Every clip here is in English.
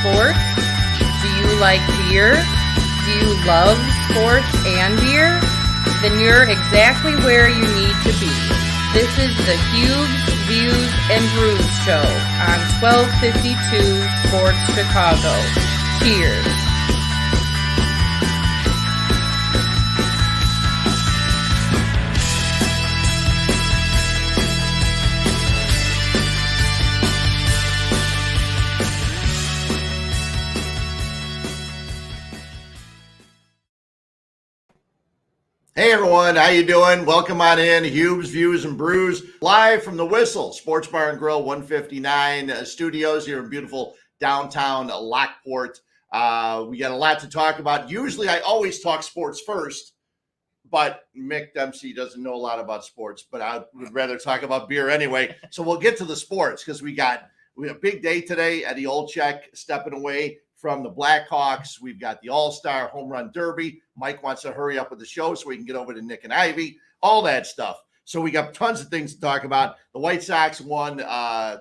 sports? Do you like beer? Do you love sports and beer? Then you're exactly where you need to be. This is the Huebs Views and Brews Show on 1252 Sports Chicago. Cheers. Hey everyone, how you doing? Welcome on in, Huebs Views and Brews, live from the Whistle Sports Bar and Grill 159 studios here in beautiful downtown Lockport. We got a lot to talk about. Usually I always talk sports first, but Mik Dempsey doesn't know a lot about sports, but I would rather talk about beer anyway. So we'll get to the sports because we have a big day today. Eddie Olczyk stepping away from the Blackhawks. We've got the All-Star Home Run Derby. Mike wants to hurry up with the show so we can get over to Nick and Ivy, all that stuff. So we got tons of things to talk about. The White Sox won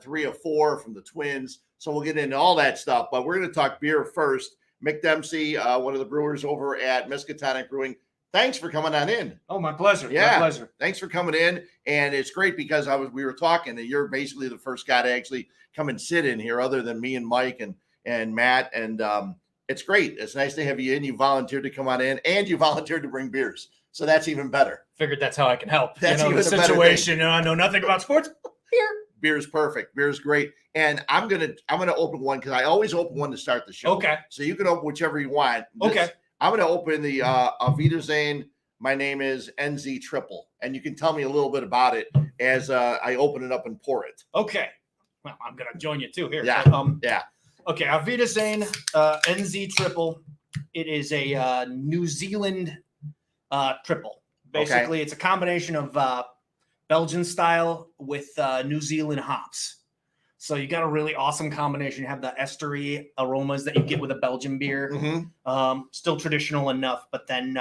3 of 4 from the Twins. So we'll get into all that stuff. But we're going to talk beer first. Mik Dempsey, one of the brewers over at Miskatonic Brewing. Thanks for coming on in. Oh, my pleasure. Yeah, my pleasure. Thanks for coming in. And it's great because we were talking and you're basically the first guy to actually come and sit in here other than me and Mike and Matt, and it's great. It's nice to have you in. You volunteered to come on in, and you volunteered to bring beers, so that's even better. Figured that's how I can help. That's even the situation. I know nothing about sports. Beer's perfect. Beer's great, and I'm gonna open one because I always open one to start the show. Okay. So you can open whichever you want. Okay. I'm gonna open the Auf Wiedersehen. My name is NZ Triple, and you can tell me a little bit about it as I open it up and pour it. Okay. Well, I'm gonna join you too here. Yeah. So, yeah. Okay, Auf Wiedersehen, NZ Triple. It is a New Zealand triple. Basically, It's a combination of Belgian style with New Zealand hops. So you got a really awesome combination. You have the estery aromas that you get with a Belgian beer. Mm-hmm. Still traditional enough, but then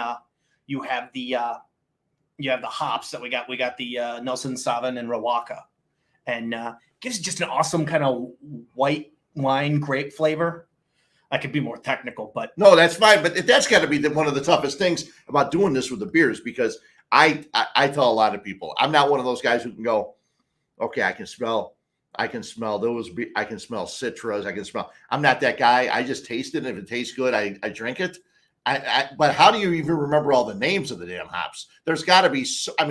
you have the hops that we got. We got the Nelson Sauvin and Rawaka, and gives just an awesome kind of white wine grape flavor. I could be more technical, but no, that's fine. But that's got to be one of the toughest things about doing this with the beers, because I tell a lot of people, I'm not one of those guys who can go, okay, I can smell those. I can smell citras. I'm not that guy. I just taste it. And if it tastes good, I drink it. But how do you even remember all the names of the damn hops? There's got to be, on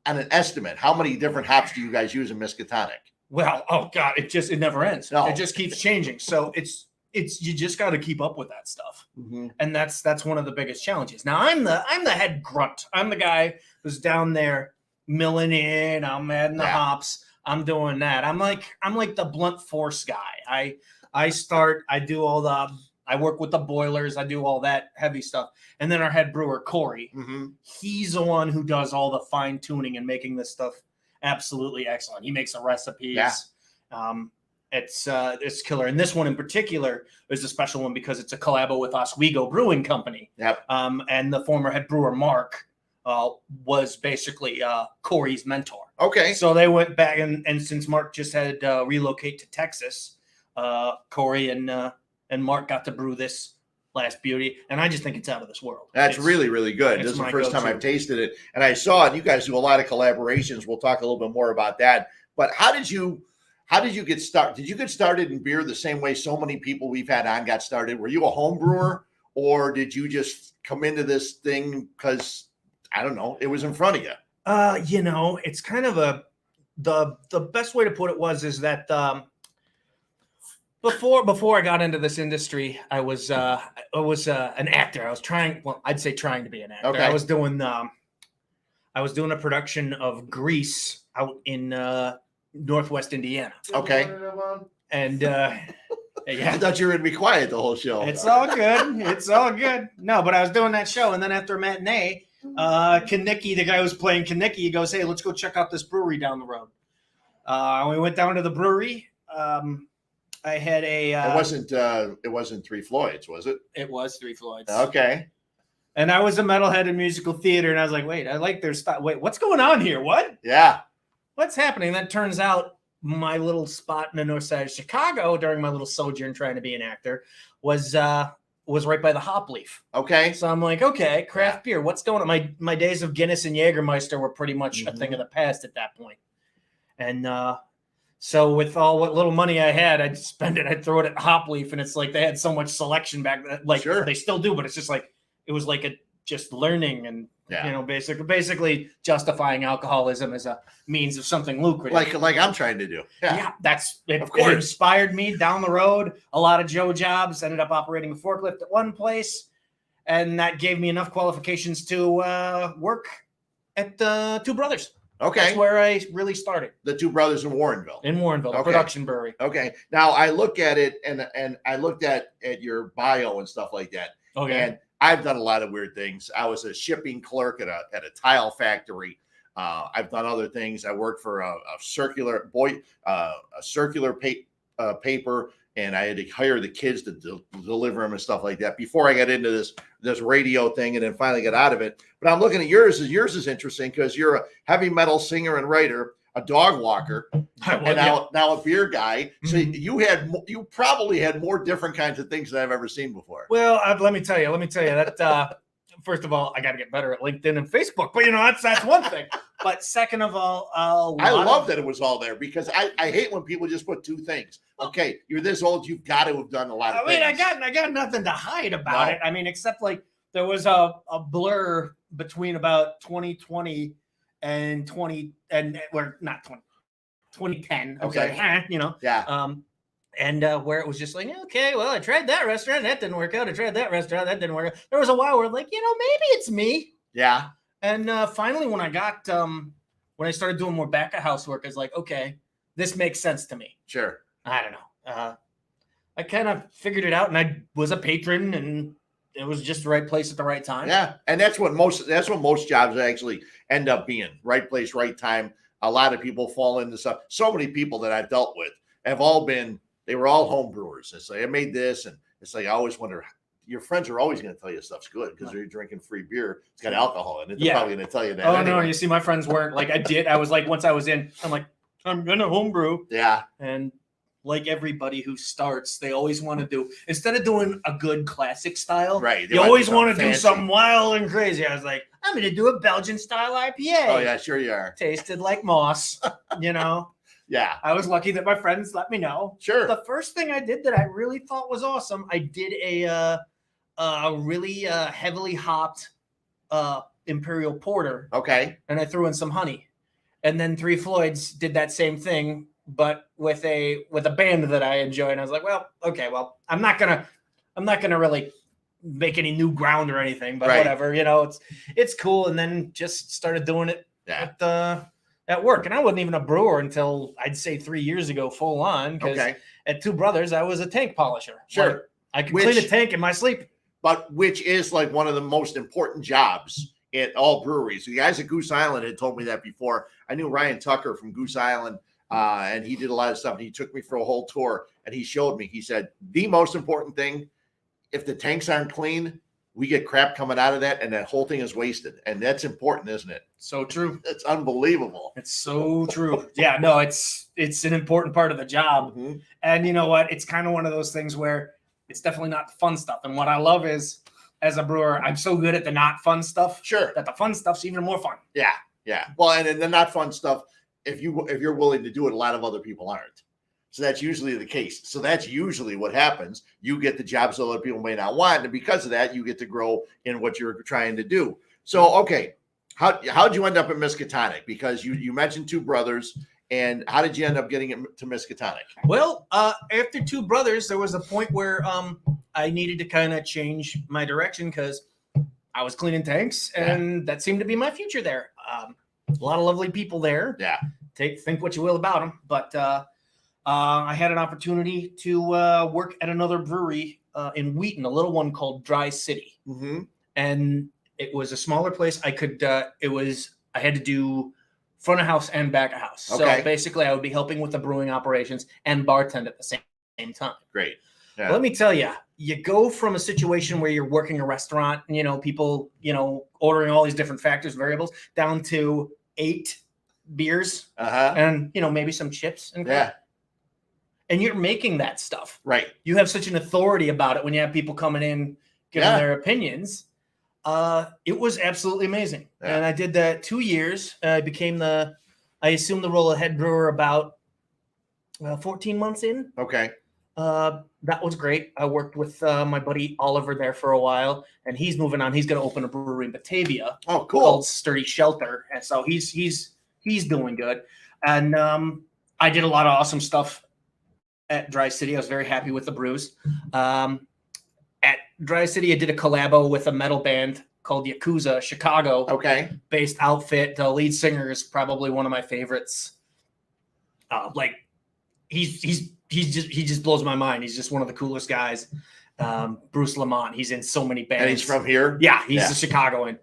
an estimate, how many different hops do you guys use in Miskatonic? Well, oh God, it never ends. No. It just keeps changing. So it's you just got to keep up with that stuff. Mm-hmm. And that's one of the biggest challenges. Now I'm the head grunt. I'm the guy who's down there milling in. I'm adding the hops. I'm doing that. I'm like the blunt force guy. I work with the boilers. I do all that heavy stuff. And then our head brewer, Corey, he's the one who does all the fine tuning and making this stuff absolutely excellent. He makes the recipes. Yeah. It's killer. And this one in particular is a special one because it's a collabo with Oswego Brewing Company. Yep. And the former head brewer, Mark, was basically Corey's mentor. Okay. So they went back, and since Mark just had relocate to Texas, Corey and Mark got to brew this last beauty, and I just think it's out of this world. It's really, really good. This is the first time I've tasted it, and I saw it. You guys do a lot of collaborations. We'll talk a little bit more about that. But how did you get started? Did you get started in beer the same way so many people we've had on got started? Were you a home brewer, or did you just come into this thing because, I don't know, it was in front of you? It's kind of the best way to put it is that before I got into this industry, I was an actor. I was trying to be an actor. Okay. I was doing a production of Grease out in Northwest Indiana. Okay. And yeah. I thought you were going to be quiet the whole show. It's all good. It's all good. No, but I was doing that show, and then after a matinee, Kanicki, the guy who was playing Kanicki, he goes, "Hey, let's go check out this brewery down the road." We went down to the brewery. I had a. It wasn't Three Floyds, was it? It was Three Floyds. Okay. And I was a metalhead in musical theater, and I was like, "Wait, I like their style. Wait, what's going on here? What? Yeah. What's happening?" That turns out my little spot in the north side of Chicago during my little sojourn trying to be an actor was right by the Hop Leaf. Okay. So I'm like, okay, craft beer. What's going on? My days of Guinness and Jägermeister were pretty much a thing of the past at that point. And so with all what little money I had, I'd spend it. I'd throw it at Hop Leaf, and it's like they had so much selection back then. Like they still do, but it's just like it was like just learning and basically justifying alcoholism as a means of something lucrative. Like I'm trying to do. Yeah, that's it. Of course. It inspired me down the road. A lot of Joe jobs. Ended up operating a forklift at one place, and that gave me enough qualifications to work at the Two Brothers. Okay. That's where I really started. The Two Brothers in Warrenville. A production brewery. Okay. Now I look at it and I looked at your bio and stuff like that. Okay. And I've done a lot of weird things. I was a shipping clerk at a tile factory. I've done other things. I worked for a circular paper, and I had to hire the kids to deliver them and stuff like that before I got into this radio thing, and then finally got out of it. But I'm looking at yours. Yours is interesting because you're a heavy metal singer and writer, a dog walker, and now a beer guy. So you probably had more different kinds of things than I've ever seen before. Well, let me tell you that. First of all, I got to get better at LinkedIn and Facebook, but that's one thing. But second of all, I love that it was all there because I hate when people just put two things. Okay, you're this old, you've got to have done a lot of things. I got nothing to hide about it. I mean, except like there was a blur between about 2020 and 2010. Okay. And where it was just like, okay, well, I tried that restaurant, that didn't work out. I tried that restaurant, that didn't work out. There was a while where like, maybe it's me. Yeah. And finally, when I got when I started doing more back of house work, I was like, okay, this makes sense to me. Sure. I don't know. I kind of figured it out, and I was a patron, and it was just the right place at the right time. Yeah, and that's what most jobs actually end up being. Right place, right time. A lot of people fall into stuff. So many people that I've dealt with have they were all home brewers. It's like, I made this, and it's like, I always wonder, your friends are always going to tell you stuff's good because you're drinking free beer. It's got alcohol in it. They're probably going to tell you that. Oh, anyway. No, you see, my friends weren't like, I was like, once I was in, I'm like, I'm going to homebrew. Yeah. And like everybody who starts, they always want to do, instead of doing a good classic style, right? You always want to do something wild and crazy. I was like, I'm going to do a Belgian style IPA. Oh yeah, sure you are. Tasted like moss, Yeah. I was lucky that my friends let me know. Sure. The first thing I did that I really thought was awesome, I did a really heavily hopped Imperial Porter. Okay. And I threw in some honey. And then Three Floyds did that same thing, but with a band that I enjoy. And I was like, well, okay, well, I'm not gonna really make any new ground or anything, but whatever, it's cool. And then just started doing it at work. And I wasn't even a brewer until I'd say 3 years ago, full on. Because at Two Brothers, I was a tank polisher. Sure. Like, I could clean a tank in my sleep. But which is like one of the most important jobs at all breweries. The guys at Goose Island had told me that before. I knew Ryan Tucker from Goose Island, and he did a lot of stuff. And he took me for a whole tour, and he showed me. He said, the most important thing, if the tanks aren't clean, we get crap coming out of that, and that whole thing is wasted. And that's important, isn't it? So true. It's unbelievable. It's so true. Yeah, no, it's an important part of the job. Mm-hmm. And you know what? It's kind of one of those things where it's definitely not the fun stuff. And what I love is, as a brewer, I'm so good at the not fun stuff. Sure. That the fun stuff's even more fun. Yeah, yeah. Well, and the not fun stuff, if you're willing to do it, a lot of other people aren't. So that's usually the case. So that's usually what happens. You get the jobs that other people may not want, and because of that, you get to grow in what you're trying to do. So, okay, how'd you end up at Miskatonic? Because you mentioned Two Brothers, and how did you end up getting to Miskatonic? Well, after Two Brothers, there was a point where I needed to kind of change my direction because I was cleaning tanks, and that seemed to be my future there. A lot of lovely people there. Yeah. Think what you will about them, but I had an opportunity to work at another brewery in Wheaton, a little one called Dry City. Mm-hmm. And it was a smaller place. I had to do front of house and back of house. Okay. So basically I would be helping with the brewing operations and bartend at the same time. Great. Yeah. Let me tell you, you go from a situation where you're working a restaurant, people, ordering all these different factors, variables, down to 8 beers Uh-huh. and, maybe some chips. And you're making that stuff. Right. You have such an authority about it when you have people coming in, giving their opinions. It was absolutely amazing. Yeah. And I did that 2 years. I assumed the role of head brewer about 14 months in. Okay. That was great. I worked with my buddy Oliver there for a while, and he's moving on. He's going to open a brewery in Batavia. Oh, cool. Called Sturdy Shelter. And so he's doing good. And I did a lot of awesome stuff at Dry City. I was very happy with the brews. At Dry City, I did a collabo with a metal band called Yakuza, Chicago. Okay. Based outfit. The lead singer is probably one of my favorites. He just blows my mind. He's just one of the coolest guys. Bruce Lamont. He's in so many bands. And he's from here? Yeah, he's a Chicagoan.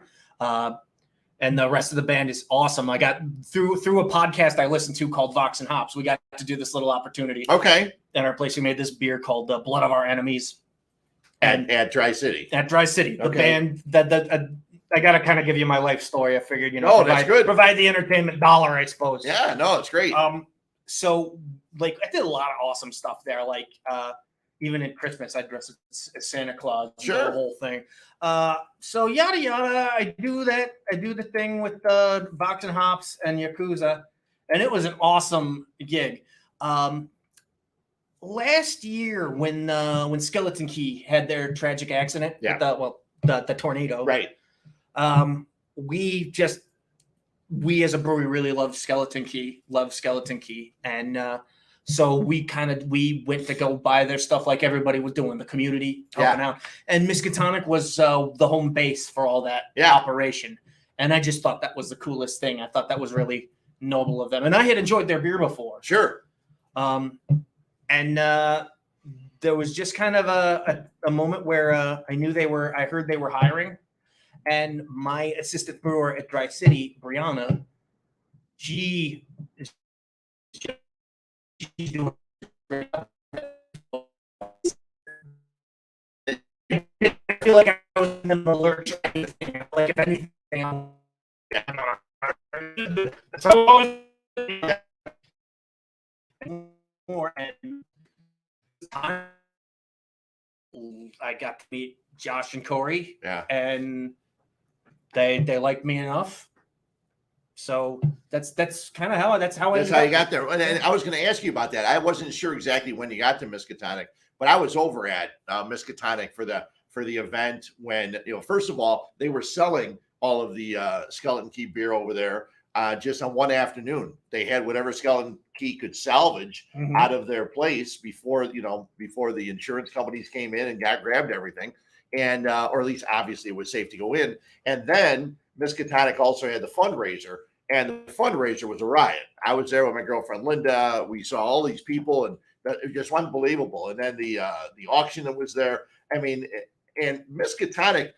And the rest of the band is awesome. I got through a podcast I listened to called Vox and Hops. We got to do this little opportunity. Okay. At our place, we made this beer called Blood of Our Enemies. At Dry City. At Dry City. The band that I got to kind of give you my life story. I figured, that's good. Provide the entertainment dollar, I suppose. Yeah, no, it's great. So I did a lot of awesome stuff there. Even at Christmas, I dress as Santa Claus. Sure. The whole thing. So yada yada. I do that. I do the thing with Vox and Hops and Yakuza, and it was an awesome gig. Last year, when Skeleton Key had their tragic accident, with the tornado, right? We as a brewery really loved Skeleton Key, and so we went to go buy their stuff like everybody was doing, the community helping out. And Miskatonic was the home base for all that operation. And I just thought that was the coolest thing. I thought that was really noble of them. And I had enjoyed their beer before. Sure. And there was just kind of a moment where I heard they were hiring. And my assistant brewer at Dry City, Brianna, she's doing great. I feel like I was in an alert. Like if anything, more and I got to meet Josh and Corey. Yeah. And they liked me enough. So that's kind of how you got there. And I was going to ask you about that. I wasn't sure exactly when you got to Miskatonic, but I was over at Miskatonic for the event when, first of all, they were selling all of the Skeleton Key beer over there just on one afternoon. They had whatever Skeleton Key could salvage out of their place before the insurance companies came in and grabbed everything. And or at least obviously it was safe to go in. And then Miskatonic also had the fundraiser, and the fundraiser was a riot. I was there with my girlfriend Linda. We saw all these people, and it was just unbelievable. And then the auction that was there. I mean, and Miskatonic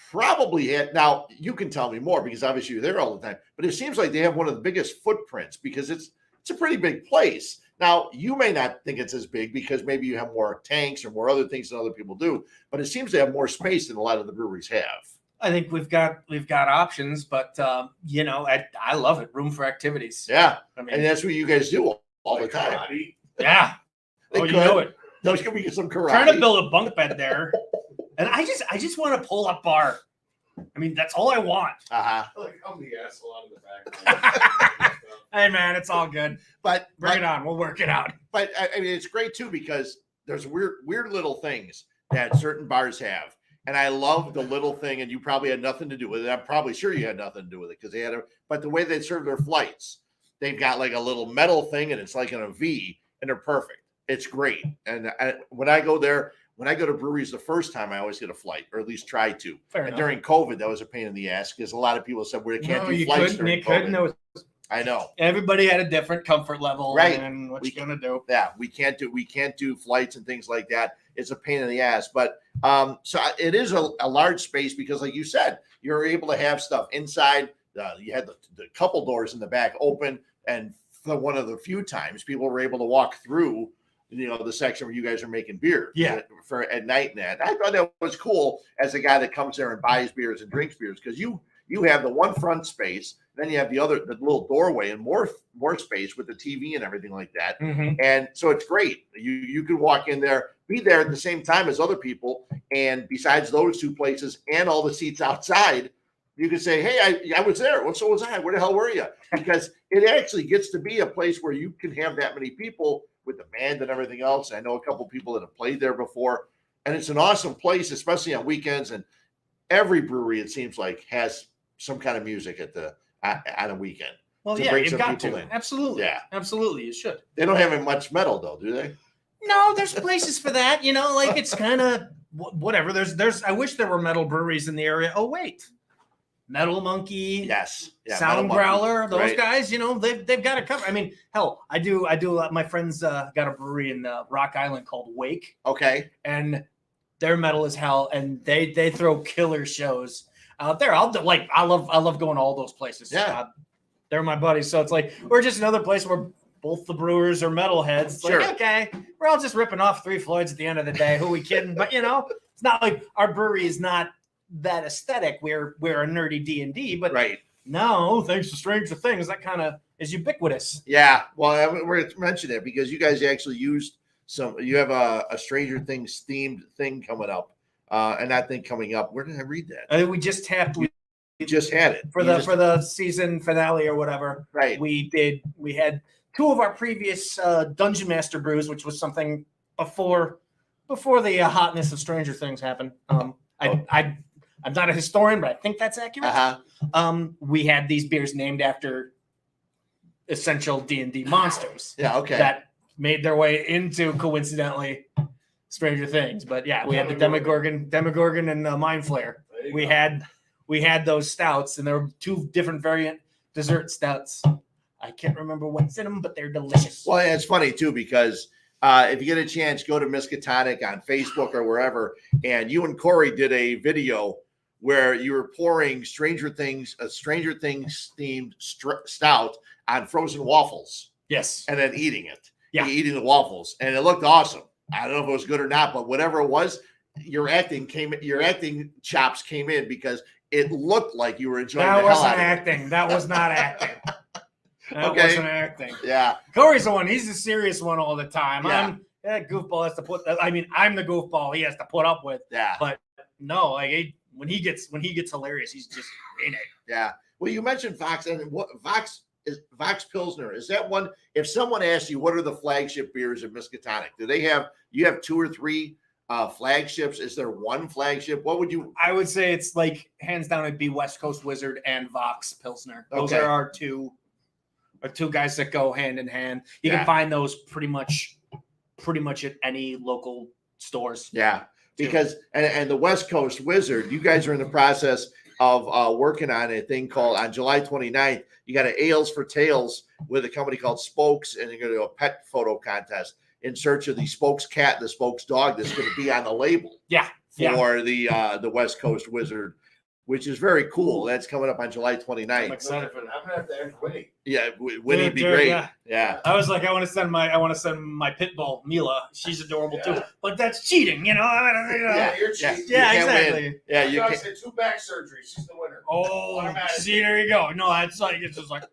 probably had. Now you can tell me more because obviously you're there all the time. But it seems like they have one of the biggest footprints because it's a pretty big place. Now, you may not think it's as big because maybe you have more tanks or more other things than other people do, but it seems to have more space than a lot of the breweries have. I think we've got options, but I love it. Room for activities. Yeah, and that's what you guys do all the time. Karate. Yeah, you know it. Those can we get some karate. Trying to build a bunk bed there, and I just want a pull-up bar. I mean, that's all I want. Like I'm the asshole out of the back. Hey man, it's all good. But bring it on. We'll work it out. But I mean, it's great too because there's weird little things that certain bars have, and I love the little thing. And you probably had nothing to do with it. I'm probably sure you had nothing to do with it because they had But the way they serve their flights, they've got like a little metal thing, and it's like in a V, and they're perfect. It's great. And when I go to breweries the first time, I always get a flight, or at least try to. Fair enough. During COVID, that was a pain in the ass because a lot of people said we can't do flights during COVID. I know. Everybody had a different comfort level, right? And what you gonna do? Yeah, we can't do flights and things like that. It's a pain in the ass, but so it is a large space because, like you said, you're able to have stuff inside. You had the couple doors in the back open, and for one of the few times people were able to walk through, the section where you guys are making beer. Yeah. For at night and that. I thought that was cool as a guy that comes there and buys beers and drinks beers because you have the one front space. Then you have the little doorway and more space with the TV and everything like that. Mm-hmm. And so it's great. You can walk in there, be there at the same time as other people. And besides those two places and all the seats outside, you can say, hey, I was there. So was I. Where the hell were you? Because it actually gets to be a place where you can have that many people with the band and everything else. I know a couple of people that have played there before. And it's an awesome place, especially on weekends. And every brewery, it seems like, has some kind of music on a weekend. Well, to yeah, bring you've some got people to. in. Absolutely. Yeah. Absolutely. You should. They don't have much metal, though, do they? No, there's places for that. Like it's kind of whatever. I wish there were metal breweries in the area. Oh, wait. Metal Monkey. Yes. Yeah, Sound Metal Growler. Monkey. Those Right. guys, they've got it covered. I mean, hell, I do. My friends got a brewery in Rock Island called Wake. Okay. And they're metal as hell. And they throw killer shows out there. I love going to all those places. Yeah. They're my buddies. So it's like, we're just another place where both the brewers are metalheads. It's Sure. like, okay, we're all just ripping off 3 Floyds at the end of the day. Who are we kidding? But it's not like our brewery is not that aesthetic. We're a nerdy D&D, but Right. no, thanks to Stranger Things, that kind of is ubiquitous. Yeah. Well, we're going to mention it because you guys actually used you have a Stranger Things themed thing coming up. And that thing coming up. Where did I read that? I think we just Just had it for the season finale or whatever. Right. We had 2 of our previous Dungeon Master brews, which was something before the hotness of Stranger Things happened. I'm not a historian, but I think that's accurate. Uh-huh. We had these beers named after essential D&D monsters. Yeah. Okay. That made their way into, coincidentally, Stranger Things. But yeah, we had the Demogorgon and Mind Flayer. We had those stouts, and there were 2 different variant dessert stouts. I can't remember what's in them, but they're delicious. Well, it's funny too because if you get a chance, go to Miskatonic on Facebook or wherever, and you and Corey did a video where you were pouring a Stranger Things themed stout on frozen waffles. Yes, and then eating it. Yeah, eating the waffles, and it looked awesome. I don't know if it was good or not, but whatever it was, your acting chops came in because it looked like you were enjoying. That the hell wasn't out of acting. it. That was not acting. That Okay. wasn't acting. Yeah, Corey's the one. He's the serious one all the time. Yeah. Goofball has to put. I'm the goofball he has to put up with. yeah, But no, when he gets hilarious, he's just in it. yeah. Well, you mentioned Vox, and what Vox Pilsner is that one? If someone asks you what are the flagship beers at Miskatonic, you have 2 or 3 flagships? Is there one flagship? What would you? I would say it's like hands down. It'd be West Coast Wizard and Vox Pilsner. Those Okay. are our two guys that go hand in hand. You Yeah. can find those pretty much at any local stores. Yeah, because and the West Coast Wizard, you guys are in the process of working on a thing called on July 29th. You got an Ales for Tales with a company called Spokes, and you're going to do a pet photo contest in search of the Spokes cat and the Spokes dog that's going to be on the label. Yeah. For the West Coast Wizard, which is very cool. That's coming up on July 29th. I'm excited for that. I'm gonna have to ask Winnie. Yeah, Winnie'd be Dude, great. yeah. Yeah. I was like, I want to send my pit bull Mila. She's adorable too, but that's cheating, Yeah, you're Yeah. cheating. Yeah, You can't exactly. win. Yeah, you You can't. said 2 back surgeries. She's the winner. Oh, Automatic. see, there you go. No, it's just like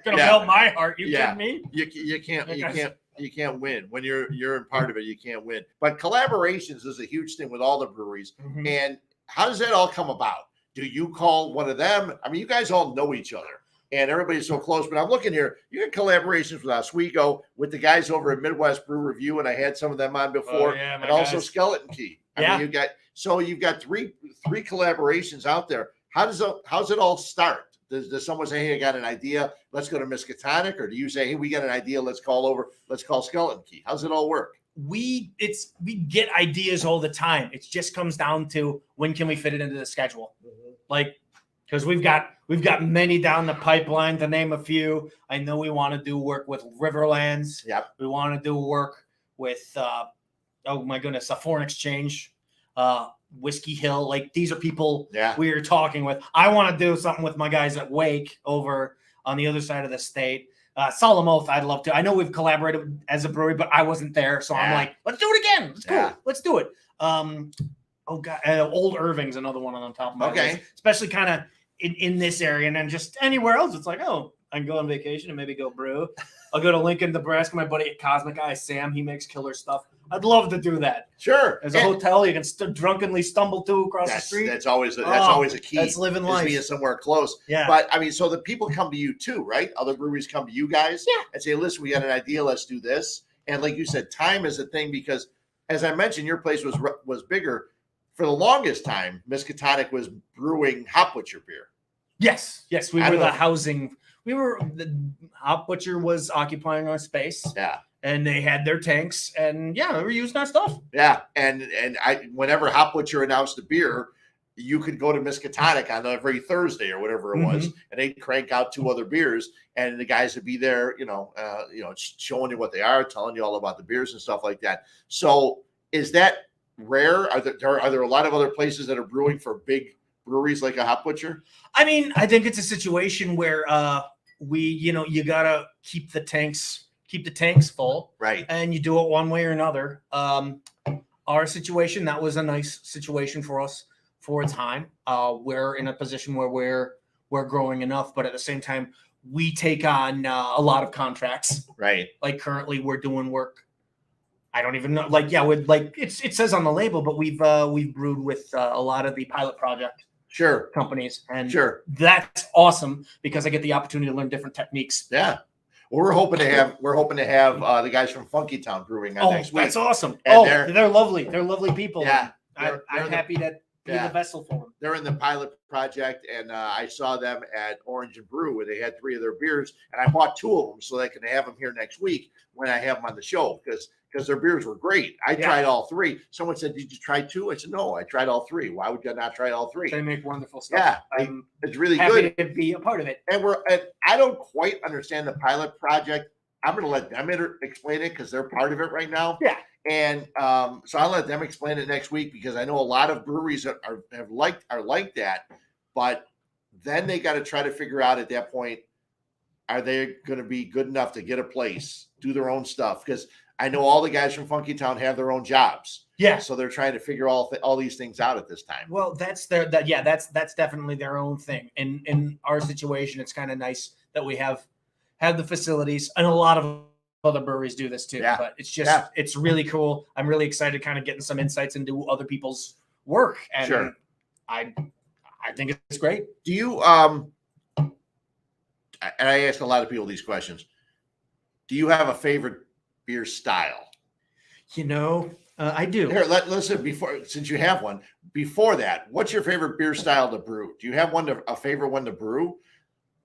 gonna Yeah. melt my heart. You Yeah. kidding me? You can't win when you're in part of it. You can't win. But collaborations is a huge thing with all the breweries. Mhm. And how does that all come about? Do you call one of them? I mean, you guys all know each other, and everybody's so close. But I'm looking here. You got collaborations with Oswego, with the guys over at Midwest Brew Review, and I had some of them on before, Oh, yeah, my and also guys. Skeleton Key. Yeah. I mean, you've got three collaborations out there. How's it all start? Does someone say, "Hey, I got an idea. Let's go to Miskatonic," or do you say, "Hey, we got an idea. Let's call Skeleton Key"? How's it all work? We get ideas all the time. It just comes down to when can we fit it into the schedule. Like, because we've got many down the pipeline, to name a few. I know we want to do work with Riverlands. Yep. We want to do work with oh my goodness, a foreign exchange, Whiskey Hill. Like, these are people Yeah. we are talking with. I want to do something with my guys at Wake over on the other side of the state. Solemn Oath, I'd love to. I know we've collaborated as a brewery, but I wasn't there, so I'm Yeah. like, let's do it again. Let's go. Yeah. Let's do it. Oh god, Old Irving's another one on top of my Okay. list. Especially kind of in this area, and then just anywhere else, it's like, oh, I can go on vacation and maybe go brew. I'll go to Lincoln, Nebraska. My buddy at Cosmic Eye, Sam, he makes killer stuff. I'd love to do that. Sure. There's a hotel you can drunkenly stumble to across the street. That's always a key. That's living life. Being somewhere close. Yeah. But I mean, so the people come to you too, right? Other breweries come to you guys and say, listen, we got an idea. Let's do this. And like you said, time is a thing because, as I mentioned, your place was bigger. For the longest time, Miskatonic was brewing Hop Butcher beer. Yes. We were the housing. The Hop Butcher was occupying our space. Yeah. And they had their tanks, and they were using our stuff. Yeah. And whenever Hop Butcher announced a beer, you could go to Miskatonic on every Thursday or whatever it was, and they'd crank out 2 other beers, and the guys would be there, showing you what they are, telling you all about the beers and stuff like that. So is that rare? Are there a lot of other places that are brewing for big breweries like a Hop Butcher? I mean, I think it's a situation where you gotta keep the tanks full, right? And you do it one way or another. Our situation, that was a nice situation for us for a time. We're in a position where we're growing enough, but at the same time, we take on a lot of contracts. Right. Like currently, we're doing work. I don't even know. It says on the label, but we've brewed with a lot of the pilot project companies, and that's awesome because I get the opportunity to learn different techniques. Yeah. Well, we're hoping to have the guys from Funky Town Brewing on next week. That's awesome. And they're lovely. They're lovely people. Yeah. I'm happy to be the vessel for them. They're in the pilot project, and I saw them at Orange and Brew where they had 3 of their beers, and I bought 2 of them so they can have them here next week when I have them on the show because their beers were great. I tried all 3. Someone said, "Did you try 2?" I said, "No, I tried all 3. Why would you not try all 3?" They make wonderful stuff. Yeah, it's really happy good to be a part of it. And I don't quite understand the pilot project. I'm going to let them explain it because they're part of it right now. Yeah. And so I'll let them explain it next week because I know a lot of breweries are like that, but then they got to try to figure out at that point, are they going to be good enough to get a place, do their own stuff? Because I know all the guys from Funky Town have their own jobs. Yeah. So they're trying to figure all these things out at this time. Well, that's definitely their own thing. In our situation, it's kind of nice that we have the facilities, and a lot of other breweries do this too. Yeah. But it's just it's really cool. I'm really excited kind of getting some insights into other people's work. And I think it's great. Do you and I ask a lot of people these questions. Do you have a favorite beer style? I do. Here, listen, since you have one, before that, what's your favorite beer style to brew? Do you have a favorite one to brew?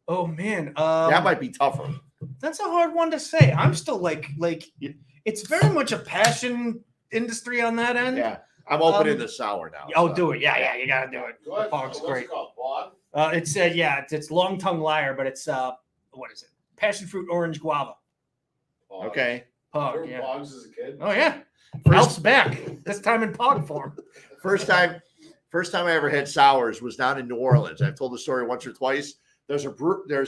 Oh man. That might be tougher. That's a hard one to say. I'm still like it's very much a passion industry on that end. Yeah. I'm opening the sour now. Oh, so. Do it. Yeah, you gotta do it. What's great. It called? Bog? It's long tongue liar, but it's what is it? Passion fruit orange guava. Bog. Okay. Pog, yeah. Bogs as a kid? Oh yeah. Ralph's back. This time in pog form. First time I ever had sours was down in New Orleans. I've told the story once or twice. There's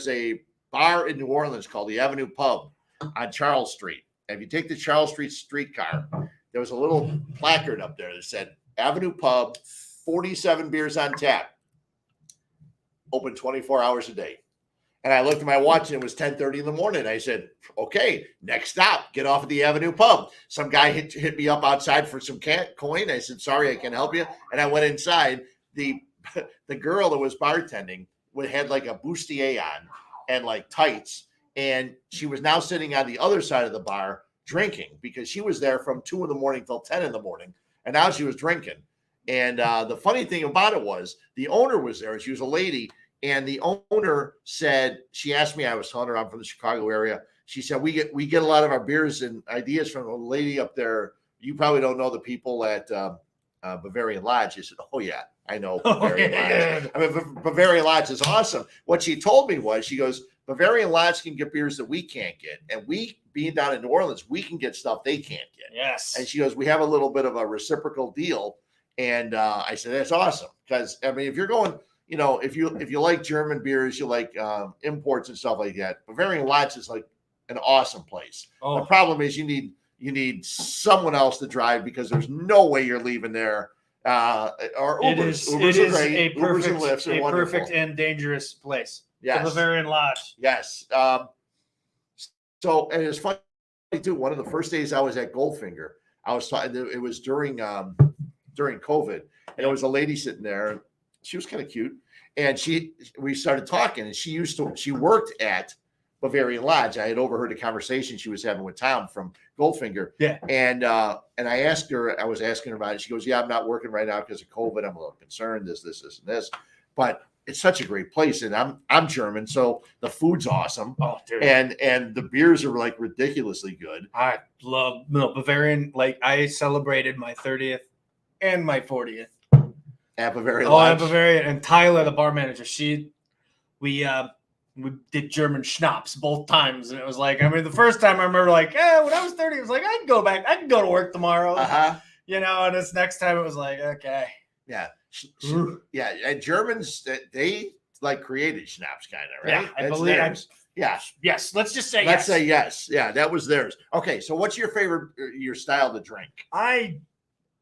a bar in New Orleans called the Avenue Pub on Charles Street. And if you take the Charles Street streetcar, there was a little placard up there that said Avenue Pub, 47 beers on tap, open 24 hours a day. And I looked at my watch and it was 10:30 in the morning. I said, okay, next stop, get off at the Avenue Pub. Some guy hit me up outside for some coin. I said, sorry, I can't help you. And I went inside. The girl that was bartending had like a bustier on and like tights. And she was now sitting on the other side of the bar drinking because she was there from 2 a.m. till 10 a.m. And now she was drinking. And the funny thing about it was the owner was there. She was a lady. And the owner said, she asked me, I was telling her I'm from the Chicago area. She said, we get a lot of our beers and ideas from a lady up there. You probably don't know the people at Bavarian Lodge. I said, oh, yeah, I know Bavarian Lodge. I mean, Bavarian Lodge is awesome. What she told me was, she goes, Bavarian Lodge can get beers that we can't get. And we, being down in New Orleans, we can get stuff they can't get. Yes. And she goes, we have a little bit of a reciprocal deal. And I said, that's awesome. Because, I mean, if you're going – if you like German beers, you like imports and stuff like that, Bavarian Lodge is like an awesome place. Oh. The problem is you need someone else to drive because there's no way you're leaving there or It Ubers. is, Ubers it are is great. a Ubers and Lyfts are wonderful. perfect and dangerous place. Yes. The Bavarian Lodge. Yes. So, and it's funny too. One of the first days I was at Goldfinger, I was talking. It was during COVID, and there was a lady sitting there. She was kind of cute, and we started talking, and she worked at Bavarian Lodge. I had overheard a conversation she was having with Tom from Goldfinger. Yeah. And I was asking her about it. She goes, "Yeah, I'm not working right now because of COVID. I'm a little concerned. This, and this." But it's such a great place, and I'm German, so the food's awesome. Oh, dude. And the beers are like ridiculously good. I love Bavarian. Like, I celebrated my 30th and my 40th At Bavarian at Lodge. Bavarian. And Tyler, the bar manager, we did German schnapps both times, and it was like, I mean, the first time I remember, like, when I was 30, it was like, I can go back, I can go to work tomorrow, And this next time, it was like, okay, yeah. Yeah, and Germans, they like created schnapps, kind of, right? Yeah, I believe. Yes, let's just say Let's yes. say yes. Yeah, that was theirs. Okay, so what's your favorite, your style to drink? I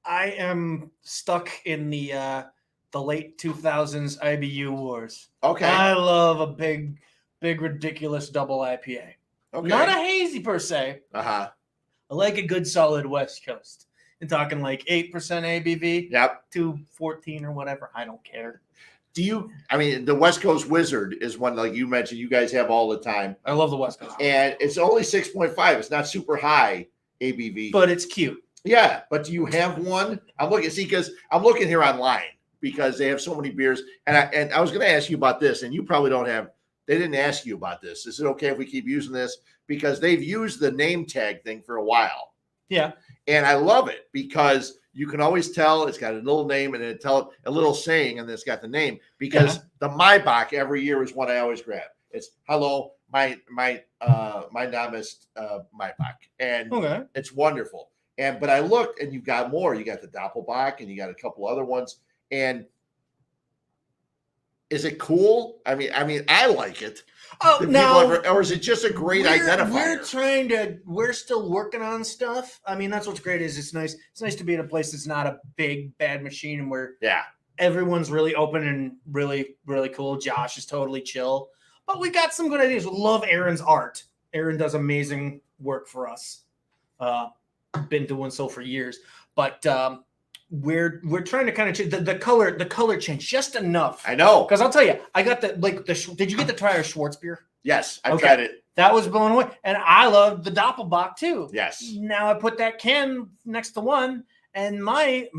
am stuck in the late 2000s IBU wars. Okay. I love a big, ridiculous double IPA. Okay. Not a hazy per se. Uh-huh. I like a good solid West Coast. I'm talking like 8% ABV. Yep. 214 or whatever. I don't care. The West Coast Wizard is one, like you mentioned, you guys have all the time. I love the West Coast. And it's only 6.5. It's not super high ABV. But it's cute. Yeah, but do you have one? I'm looking here online because they have so many beers. And I was going to ask you about this, and you probably don't have. They didn't ask you about this. Is it okay if we keep using this? Because they've used the name tag thing for a while. Yeah. And I love it because you can always tell it's got a little name and it tell a little saying, and it's got the name. Because the Maybach every year is what I always grab. It's hello, my name is Maybach, and it's wonderful. But I looked, and you've got more. You got the Doppelbock, and you got a couple other ones. And is it cool? I mean, I like it. Oh, no. Or is it just a great identifier? We're still working on stuff. I mean, that's what's great is it's nice. It's nice to be in a place that's not a big, bad machine and where everyone's really open and really, really cool. Josh is totally chill. But we got some good ideas. We love Aaron's art. Aaron does amazing work for us. Been doing so for years. But we're trying to kind of change the color change just enough. I know, because I'll tell you, I got did you get to try our Schwartz beer? Yes, I've tried it. That was blown away, and I love the Doppelbock too. Yes. Now I put that can next to one, and my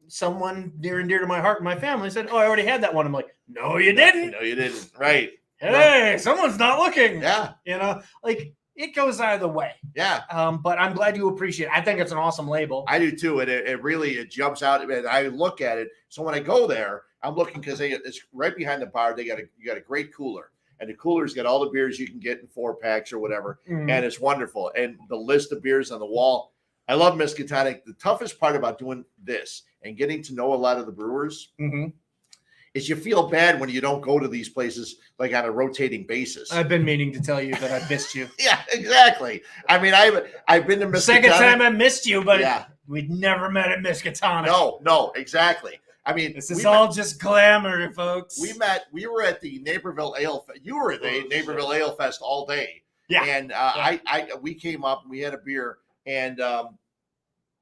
someone near and dear to my heart and my family said, "Oh, I already had that one." I'm like, "No, you didn't. No, you didn't." Right. Hey, someone's not looking. Yeah. It goes either way. Yeah. But I'm glad you appreciate it. I think it's an awesome label. I do too. And it really jumps out. And I look at it. So when I go there, I'm looking because it's right behind the bar. You got a great cooler. And the cooler's got all the beers you can get in 4-packs or whatever. Mm-hmm. And it's wonderful. And the list of beers on the wall. I love Miskatonic. The toughest part about doing this and getting to know a lot of the brewers is you feel bad when you don't go to these places like on a rotating basis. I've been meaning to tell you that I missed you. Yeah, exactly. I mean, I've been to Miskatonic. Second time I missed you, but we'd never met at Miskatonic. No, exactly. I mean, this is all just glamour, folks. We were at the Naperville Ale Fest. You were at the Naperville Ale Fest all day. Yeah. And we came up and we had a beer, and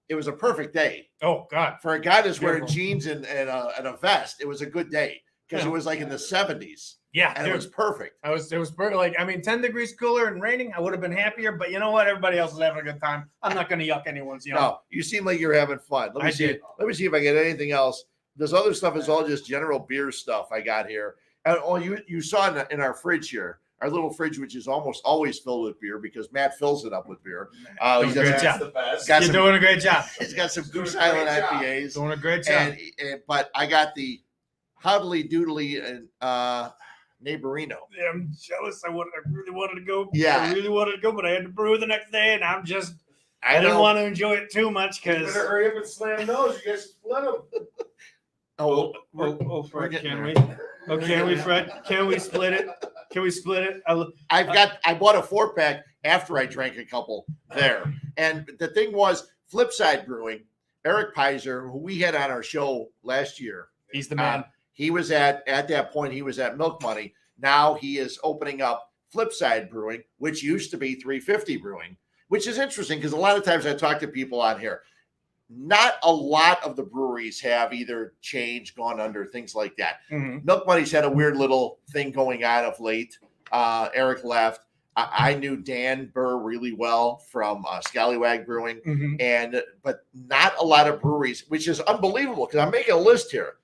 it was a perfect day. Oh, God. For a guy that's wearing jeans and a vest, it was a good day because it was like in the 70s. Yeah. And it was perfect. It was perfect. Like, I mean, 10 degrees cooler and raining, I would have been happier. But you know what? Everybody else is having a good time. I'm not going to yuck anyone's yum. No, you seem like you're having fun. Let me see if I get anything else. This other stuff is all just general beer stuff I got here. And you saw in our fridge here. Our little fridge, which is almost always filled with beer because Matt fills it up with beer. He's doing a great job. You're doing a great job. He's got some Goose Island IPAs. Doing a great job. But I got the Howdily, Doodily, and Neighborino. Yeah, I'm jealous. I really wanted to go. Yeah. I really wanted to go, but I had to brew the next day, and I didn't want to enjoy it too much because. Better hurry up and slam those. You guys split them. Fred, can we? Oh, can we, Fred? Can we split it? Can we split it? I bought a 4-pack after I drank a couple there. And the thing was, Flipside Brewing, Eric Pizer, who we had on our show last year. He's the man. He was at that point, he was at Milk Money. Now he is opening up Flipside Brewing, which used to be 350 Brewing, which is interesting because a lot of times I talk to people on here. Not a lot of the breweries have either changed, gone under, things like that. Mm-hmm. Milk Money's had a weird little thing going on of late. Eric left. I knew Dan Burr really well from Scallywag Brewing, but not a lot of breweries, which is unbelievable because I'm making a list here.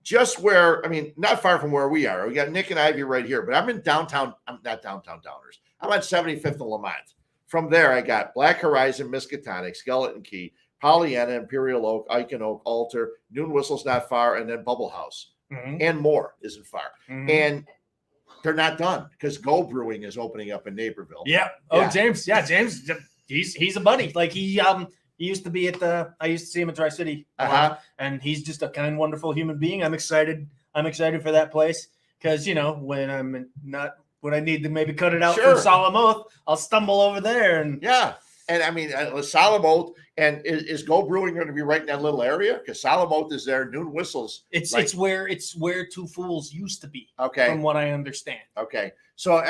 Just where, not far from where we are. We got Nick and Ivy right here, but I'm in downtown. I'm not downtown Downers. I'm on 75th and Lamont. From there, I got Black Horizon, Miskatonic, Skeleton Key, Pollyanna, Imperial Oak, Icon Oak, Alter, Noon Whistle's not far, and then Bubble House. And more isn't far. And they're not done because Go Brewing is opening up in Naperville. Yeah. Oh, James. Yeah, James. He's a buddy. Like he used to be I used to see him at Tri City a lot, and he's just a kind, wonderful human being. I'm excited for that place because when I need to maybe cut it out for Solemn Oath, I'll stumble over there and And Solemn Oath, and is Go Brewing going to be right in that little area? Because Solemn Oath is there, Noon Whistles. It's where Two Fools used to be. Okay, from what I understand. Okay, so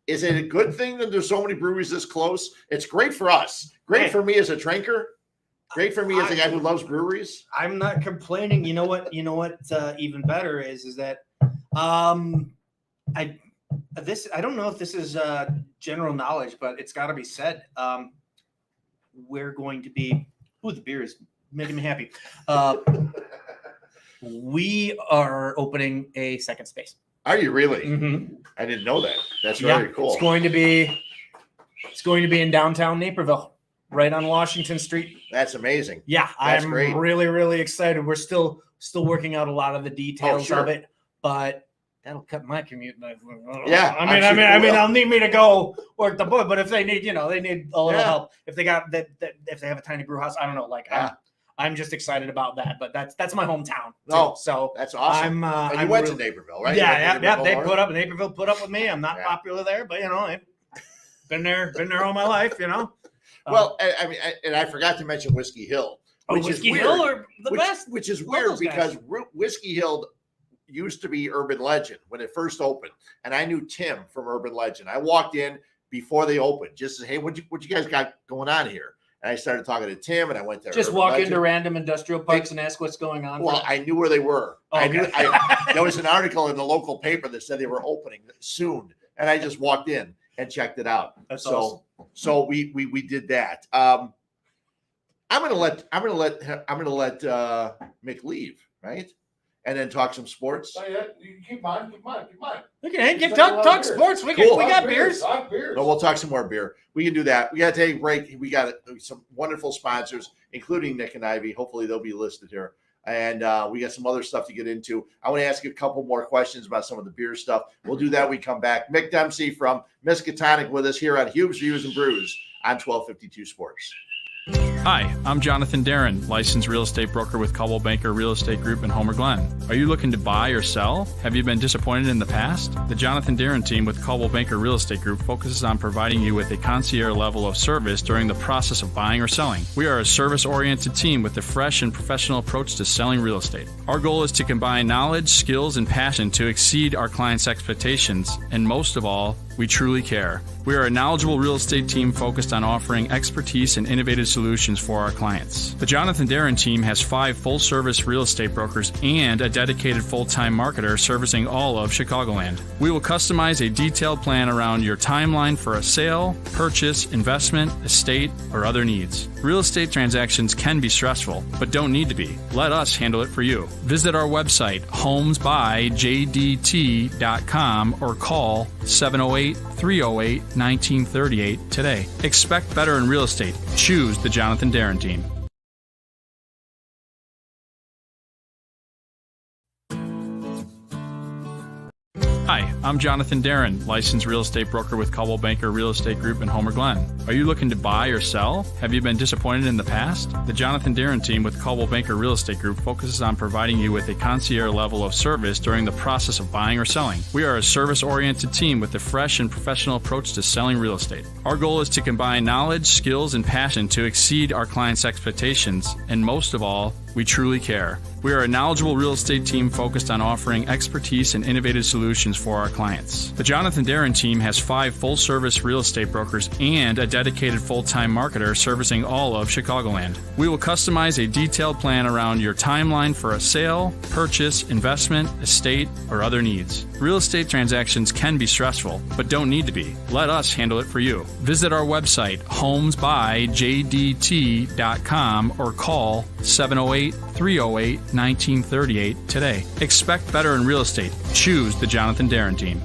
is it a good thing that there's so many breweries this close? It's great for us. Great for me as a drinker. Great for me as a guy who loves breweries. I'm not complaining. You know what? Even better is that I don't know if this is general knowledge, but it's got to be said. We're going to be. The beer is making me happy. We are opening a second space. Are you really? I didn't know that. That's very cool. It's going to be in downtown Naperville, right on Washington Street. That's amazing. Yeah, I'm great. Really, really excited. We're still working out a lot of the details of it, but that'll cut my commute. Yeah, I'll need me to go work the board, but if they need, they need a little help. If they got that, if they have a tiny brew house, I don't know. I'm just excited about that. But that's my hometown. So that's awesome. You went to Naperville, right? Yeah. They put up Naperville, put up with me. I'm not popular there, but I've been there all my life. Well, and I forgot to mention Whiskey Hill. Whiskey Hill are the best. Which is weird because Whiskey Hill used to be Urban Legend when it first opened, and I knew Tim from Urban Legend. I walked in before they opened, just to say, "Hey, what you guys got going on here?" And I started talking to Tim, and I went there. Just Urban walk Legend. Into random industrial parks and ask what's going on. Well, I knew where they were. Okay. There was an article in the local paper that said they were opening soon, and I just walked in and checked it out. That's awesome. So we did that. I'm gonna let Mik leave, right? And then talk some sports. Oh, yeah. You keep on. Okay, talk sports. We got beers. No, we'll talk some more beer. We can do that. We got to take a break. We got some wonderful sponsors, including Nick and Ivy. Hopefully they'll be listed here. And we got some other stuff to get into. I want to ask you a couple more questions about some of the beer stuff. We'll do that when we come back. Mik Dempsey from Miskatonic with us here on Huebs Views and Brews on 1252 Sports. Hi, I'm Jonathan Darren, licensed real estate broker with Coldwell Banker Real Estate Group in Homer Glen. Are you looking to buy or sell? Have you been disappointed in the past? The Jonathan Darren team with Coldwell Banker Real Estate Group focuses on providing you with a concierge level of service during the process of buying or selling. We are a service-oriented team with a fresh and professional approach to selling real estate. Our goal is to combine knowledge, skills, and passion to exceed our clients' expectations, and most of all, we truly care. We are a knowledgeable real estate team focused on offering expertise and innovative solutions for our clients. The Jonathan Darren team has 5 full-service real estate brokers and a dedicated full-time marketer servicing all of Chicagoland. We will customize a detailed plan around your timeline for a sale, purchase, investment, estate, or other needs. Real estate transactions can be stressful, but don't need to be. Let us handle it for you. Visit our website, homesbyjdt.com, or call 708-308-1938 today. Expect better in real estate. Choose the Jonathan Darren team. Hi, I'm Jonathan Darren, licensed real estate broker with Coldwell Banker Real Estate Group in Homer Glen. Are you looking to buy or sell? Have you been disappointed in the past? The Jonathan Darren team with Coldwell Banker Real Estate Group focuses on providing you with a concierge level of service during the process of buying or selling. We are a service-oriented team with a fresh and professional approach to selling real estate. Our goal is to combine knowledge, skills, and passion to exceed our clients' expectations, and most of all, we truly care. We are a knowledgeable real estate team focused on offering expertise and innovative solutions for our clients. The Jonathan Darren team has 5 full-service real estate brokers and a dedicated full-time marketer servicing all of Chicagoland. We will customize a detailed plan around your timeline for a sale, purchase, investment, estate, or other needs. Real estate transactions can be stressful, but don't need to be. Let us handle it for you. Visit our website, homesbyjdt.com, or call 708-308-1938 today. Expect better in real estate. Choose the Jonathan Darren team.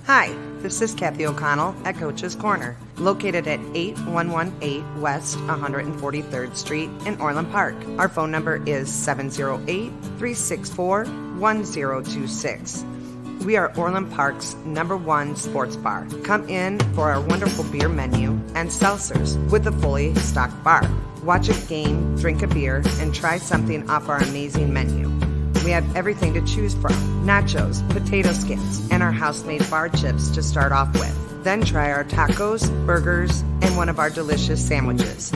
Hi, this is Kathy O'Connell at Coach's Corner, located at 8118 West 143rd Street in Orland Park. Our phone number is 708-364-1026. We are Orland Park's #1 sports bar. Come in for our wonderful beer menu and seltzers with a fully stocked bar. Watch a game, drink a beer, and try something off our amazing menu. We have everything to choose from: nachos, potato skins, and our house-made bar chips to start off with. Then try our tacos, burgers, and one of our delicious sandwiches.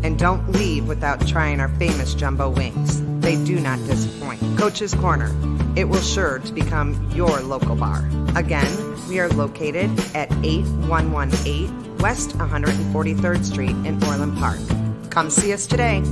And don't leave without trying our famous jumbo wings. They do not disappoint. Coach's Corner. It will sure to become your local bar. Again, we are located at 8118 West 143rd Street in Orland Park. Come see us today.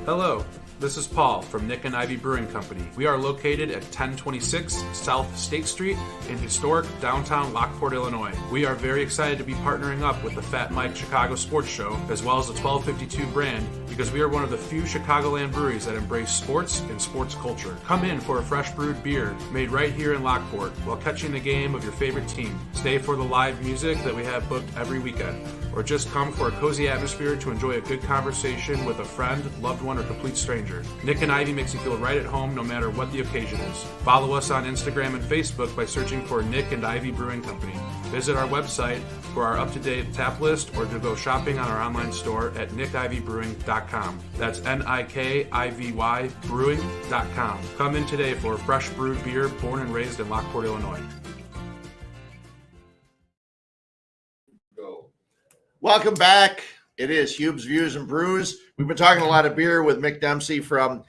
Hello, this is Paul from Nick and Ivy Brewing Company. We are located at 1026 South State Street in historic downtown Lockport, Illinois. We are very excited to be partnering up with the Fat Mike Chicago Sports Show as well as the 1252 brand because we are one of the few Chicagoland breweries that embrace sports and sports culture. Come in for a fresh brewed beer made right here in Lockport while catching the game of your favorite team. Stay for the live music that we have booked every weekend. Or just come for a cozy atmosphere to enjoy a good conversation with a friend, loved one, or complete stranger. Nick and Ivy makes you feel right at home no matter what the occasion is. Follow us on Instagram and Facebook by searching for Nick and Ivy Brewing Company. Visit our website for our up-to-date tap list or to go shopping on our online store at nickivybrewing.com. That's Nikivy brewing.com. Come in today for fresh brewed beer born and raised in Lockport, Illinois. Welcome back. It is Huebs Views and Brews. We've been talking a lot of beer with Mik Dempsey from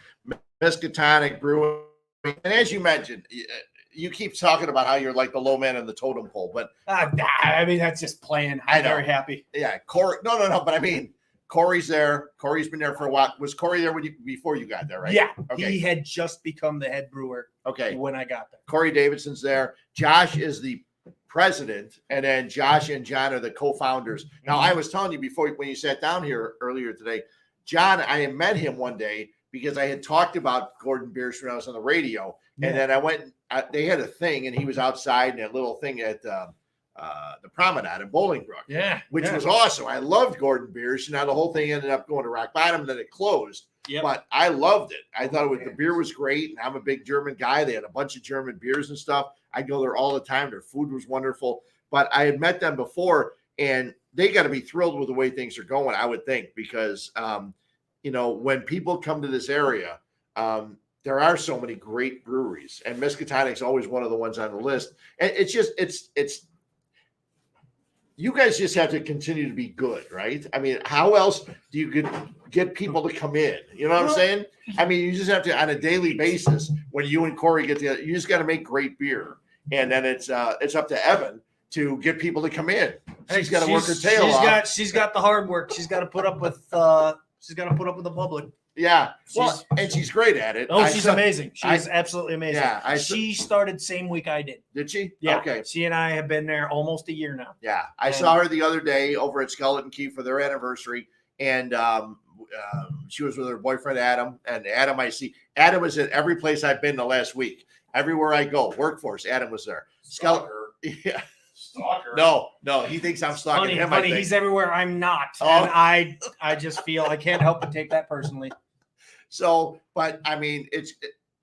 Miskatonic Brewing. And as you mentioned, you keep talking about how you're like the low man in the totem pole, but I mean, that's just playing. I'm very happy. Yeah, Corey. No. But I mean, Corey's there. Corey's been there for a while. Was Corey there before you got there, right? Yeah. Okay. He had just become the head brewer. Okay. When I got there. Corey Davidson's there. Josh is the president, and then Josh and John are the co-founders. Now, I was telling you before when you sat down here earlier today, John, I had met him one day because I had talked about Gordon Biersch when I was on the radio, and then I went. They had a thing, and he was outside in a little thing at the Promenade in Bolingbrook, which was awesome. I loved Gordon Biersch, and now the whole thing ended up going to rock bottom, and then it closed. Yep. But I loved it. I thought the beer was great, and I'm a big German guy. They had a bunch of German beers and stuff. I go there all the time. Their food was wonderful. But I had met them before, and they got to be thrilled with the way things are going, I would think, because, when people come to this area, there are so many great breweries, and Miskatonic's always one of the ones on the list. And it's you guys just have to continue to be good, right? I mean, how else do you get people to come in? You know what I'm saying? I mean, you just have to, on a daily basis, when you and Corey get together, you just got to make great beer. And then it's up to Evan to get people to come in. She's got to work her tail off. She's got the hard work. She's got to put up with the public. Yeah. Well, and she's great at it. Oh, she's amazing. She's absolutely amazing. Yeah. She started same week I did. Did she? Yeah. Okay. She and I have been there almost a year now. Yeah. I saw her the other day over at Skeleton Key for their anniversary. And she was with her boyfriend, Adam. And Adam is at every place I've been the last week. Everywhere I go, workforce, Adam was there. Stalker. Yeah. Stalker. No, he thinks I'm stalking him. Honey, he's everywhere. I'm not. Oh. And I just feel I can't help but take that personally. So, but I mean,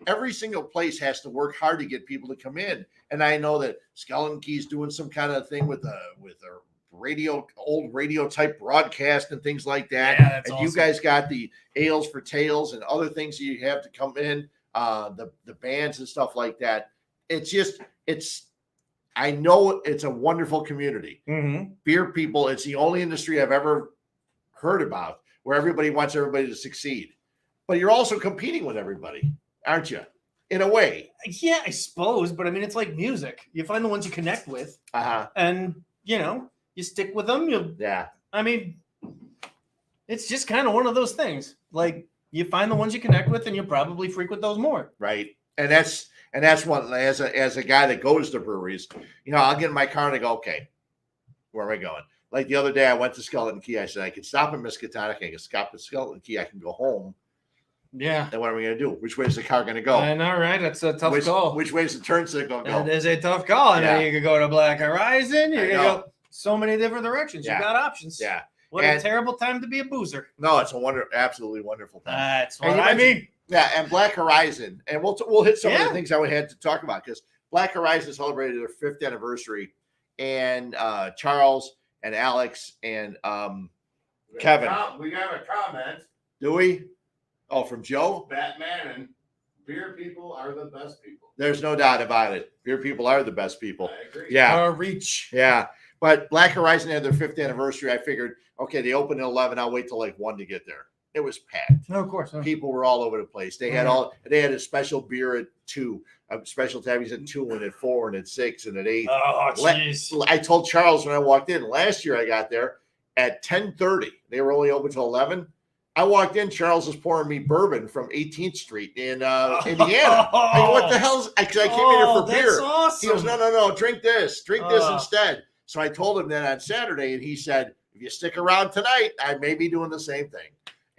every single place has to work hard to get people to come in. And I know that Skeleton Key's doing some kind of thing with a old radio type broadcast and things like that. Yeah, that's and awesome. You guys got the Ales for Tales and other things that you have to come in, the bands and stuff like that. I know it's a wonderful community. Mm-hmm. Beer people, it's the only industry I've ever heard about where everybody wants everybody to succeed. But you're also competing with everybody, aren't you? In a way. Yeah, I suppose. But I mean, it's like music. You find the ones you connect with, and you stick with them. I mean, it's just kind of one of those things. Like you find the ones you connect with, and you probably frequent those more. Right. And that's what, as a guy that goes to breweries, I'll get in my car and I go, okay, where am I going? Like the other day I went to Skeleton Key. I said, I can stop at Miskatonic. I can stop at Skeleton Key. I can go home. Yeah. And what are we going to do? Which way is the car going to go? I know, right? That's a tough call. Which way is the turn signal go? That is a tough call. I know you could go to Black Horizon. You I could know. go so many different directions. Yeah. You got options. Yeah. What a terrible time to be a boozer. No, it's absolutely wonderful time. That's And what you I mentioned- mean. Yeah, and Black Horizon, and we'll hit some of Yeah. the things I had to talk about because Black Horizon celebrated their 5th anniversary, and Charles and Alex and Kevin. We got a comment. Do we? Oh, from Joe? Batman and beer people are the best people. There's no doubt about it. Beer people are the best people. I agree. Yeah, Reach. yeah. But Black Horizon had their 5th anniversary. I figured, okay, they opened at 11. I'll wait till like 1 to get there. It was packed. No, of course. People were all over the place. They had a special beer at 2, special tabbies at 2 and at 4 and at 6 and at 8. Oh, jeez. I told Charles when I walked in last year, I got there at 10:30. They were only open till 11. I walked in. Charles was pouring me bourbon from 18th Street in Indiana. I go, what the hell's? Because I came in here for beer. That's awesome. He goes, no, drink this instead. So I told him that on Saturday, and he said, if you stick around tonight, I may be doing the same thing.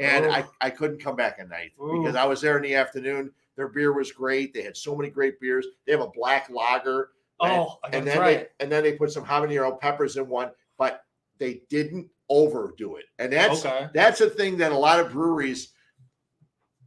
And I couldn't come back at night because I was there in the afternoon. Their beer was great. They had so many great beers. They have a black lager. And then they put some habanero peppers in one, but they didn't overdo it. And that's a thing that a lot of breweries.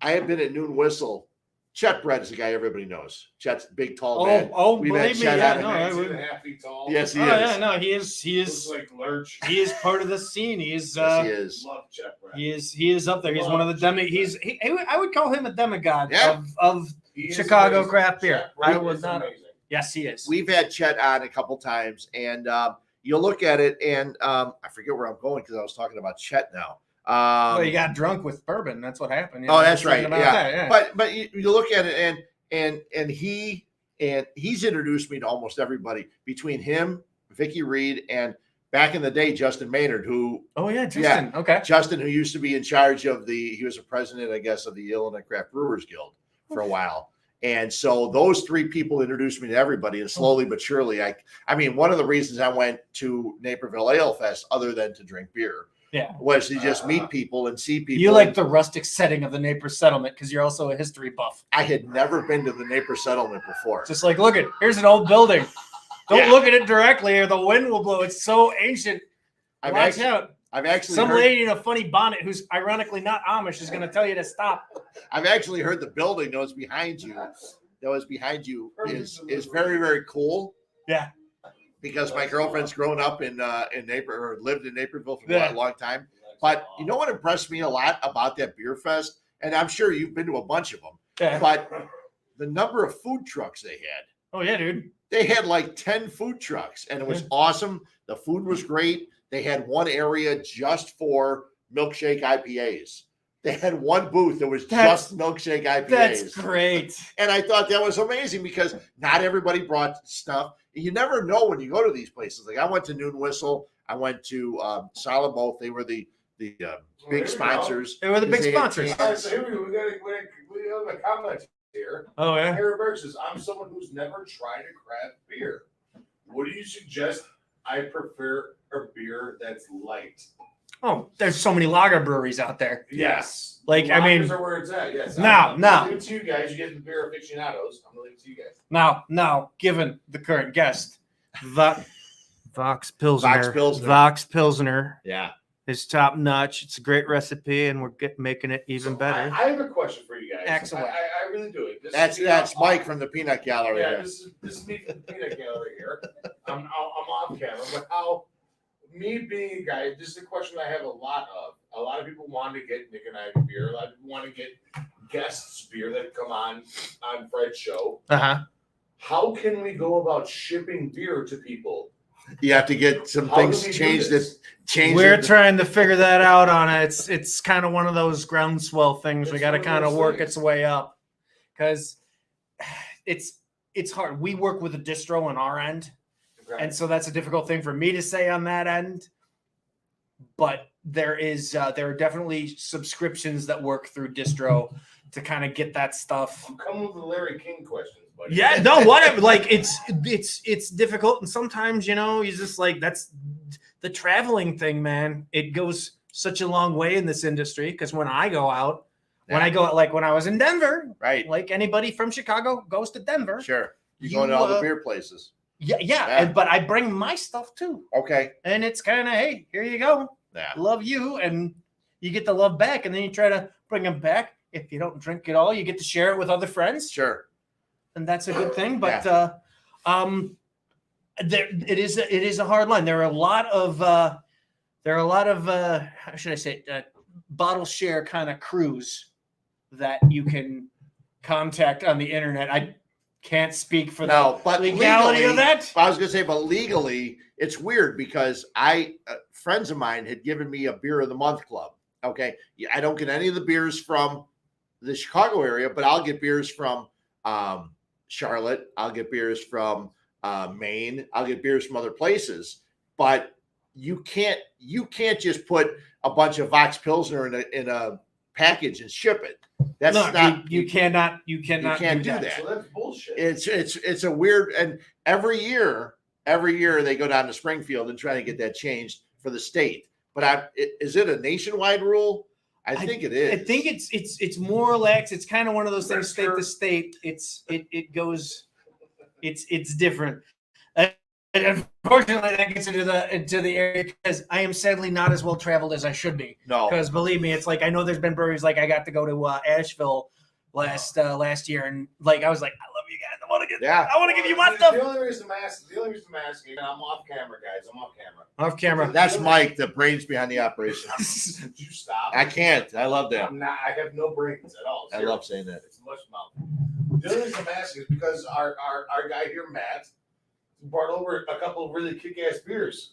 I have been at Noon Whistle. Chet Brett is a guy everybody knows. Chet's a big, tall man. We've had Chet on. 2.5 feet tall. Yes, he is. Yeah, no, he is. Looks like Lurch. He is part of the scene. He is. Yes, he is. Love Chet Brett. He is up there. He's one of the I would call him a demigod Yeah. of He is Chicago amazing. craft beer. Chet Brett I would is not. amazing. Yes, he is. We've had Chet on a couple times, and you look at it, and I forget where I'm going because I was talking about Chet now. Well, you got drunk with bourbon. That's what happened. Oh, that's right. Yeah. But you look at it, and he's introduced me to almost everybody between him, Vicky Reed, and back in the day, Justin Maynard, who Justin. Okay. Justin, who used to be in charge of he was a president, I guess, of the Illinois Craft Brewers Guild for a while. And so those 3 people introduced me to everybody, and slowly but surely, I mean, one of the reasons I went to Naperville Ale Fest, other than to drink beer, was to just meet people and see people. You like the rustic setting of the Napier settlement because you're also a history buff. I had never been to the Napier settlement before. Just like, look here's an old building. Don't look at it directly or the wind will blow. It's so ancient. Watch out. I've actually Some heard, lady in a funny bonnet who's ironically not Amish is going to tell you to stop. I've actually heard the building that was behind you. Is very, very cool. Yeah. Because my girlfriend's grown up in Naperville, or lived in Naperville for a long time. But you know what impressed me a lot about that beer fest? And I'm sure you've been to a bunch of them. Yeah. But the number of food trucks they had. Oh, yeah, dude. They had like 10 food trucks, and it was awesome. The food was great. They had one area just for milkshake IPAs. They had one booth that was just milkshake IPAs. That's great. And I thought that was amazing because not everybody brought stuff. You never know when you go to these places. Like I went to Noon Whistle. I went to Solid Oak. They were the big sponsors. They were the big They had sponsors. All right, so here we go. We have a comment here. Oh yeah. Harry Berg says, I'm someone who's never tried a craft beer. What do you suggest? I prefer a beer that's light. Oh, there's so many lager breweries out there. Yes. Like, I mean- Lagers are where it's at. Yes. No. I'm gonna leave it to you guys. You get the beer aficionados. I'm gonna leave it to you guys. Now, given the current guest, Vox Pilsner. Vox Pilsner. Pilsner is top notch. It's a great recipe, and we're making it even So better. I have a question for you guys. Excellent. I really do. This That's is- Mike from the Peanut Gallery. Yeah, here. this is me from the peanut gallery here. I'm off camera, but how me being a guy, this is a question I have a lot of. A lot of people want to get Nick and I beer. A lot of people want to get guests beer that come on Fred's show. How can we go about shipping beer to people? You have to get some How do things we do changed. this? We're trying to figure that out on it. It's kind of one of those groundswell things. We It's got to one of kind of those work things. its way up because it's hard. We work with a distro on our end. Okay. And so that's a difficult thing for me to say on that end. But there are definitely subscriptions that work through distro to kind of get that stuff. I'm coming with the Larry King questions, buddy. Yeah, no, whatever. Like it's difficult, and sometimes you just like that's the traveling thing, man. It goes such a long way in this industry because when I go out, when I was in Denver, right. like anybody from Chicago goes to Denver. Sure. You go to all the beer places. Yeah. But I bring my stuff too. Okay. And it's kind of, hey, here you go. Yeah. Love you. And you get the love back. And then you try to bring them back. If you don't drink it all, you get to share it with other friends. Sure. And that's a good thing. But it is a hard line. There are a lot of how should I say bottle share kind of crews that you can contact on the internet. I can't speak for No, but legality legally, of that. I was going to say, but legally, it's weird because friends of mine had given me a beer of the month club. Okay. I don't get any of the beers from the Chicago area, but I'll get beers from Charlotte. I'll get beers from Maine. I'll get beers from other places, but you can't just put a bunch of Vox Pilsner in a package and ship it. That's not you cannot do that. So that's bullshit. It's a weird, and every year they go down to Springfield and try to get that changed for the state. But is it a nationwide rule? I think it is. I think it's more relaxed. It's kind of one of those things, state Sure. to state. It goes. It's different. And unfortunately, that gets into the area because I am sadly not as well traveled as I should be. No. Because believe me, it's like I know there's been breweries like I got to go to Asheville last year, and like I was like, I love you guys. I want to give you my stuff. The only reason I'm asking, and I'm off camera, guys. I'm off camera. Off camera. That's Mike, the brains behind the operation. Did you stop? I can't. I love that. I have no brains at all. I love saying that. It's mush mouth. The only reason I'm asking is because our guy here, Matt, brought over a couple of really kick-ass beers.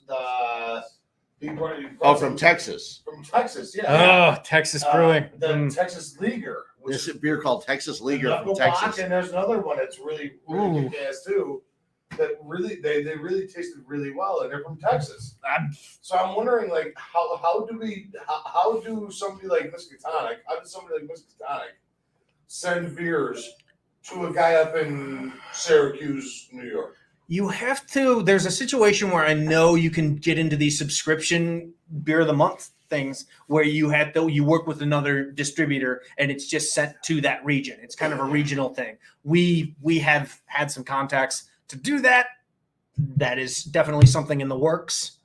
From Texas. From Texas, yeah. Oh, Texas brewing. The Texas Leaguer. This is a beer called Texas Leaguer Knuckle from Texas. Watch, and there's another one that's really kick-ass too. That really they really tasted really well, and they're from Texas. So I'm wondering, like, how do somebody like Miskatonic, send beers to a guy up in Syracuse, New York? You have to. There's a situation where I know you can get into these subscription beer of the month things where you work with another distributor and it's just sent to that region. It's kind of a regional thing. We have had some contacts to do that. That is definitely something in the works.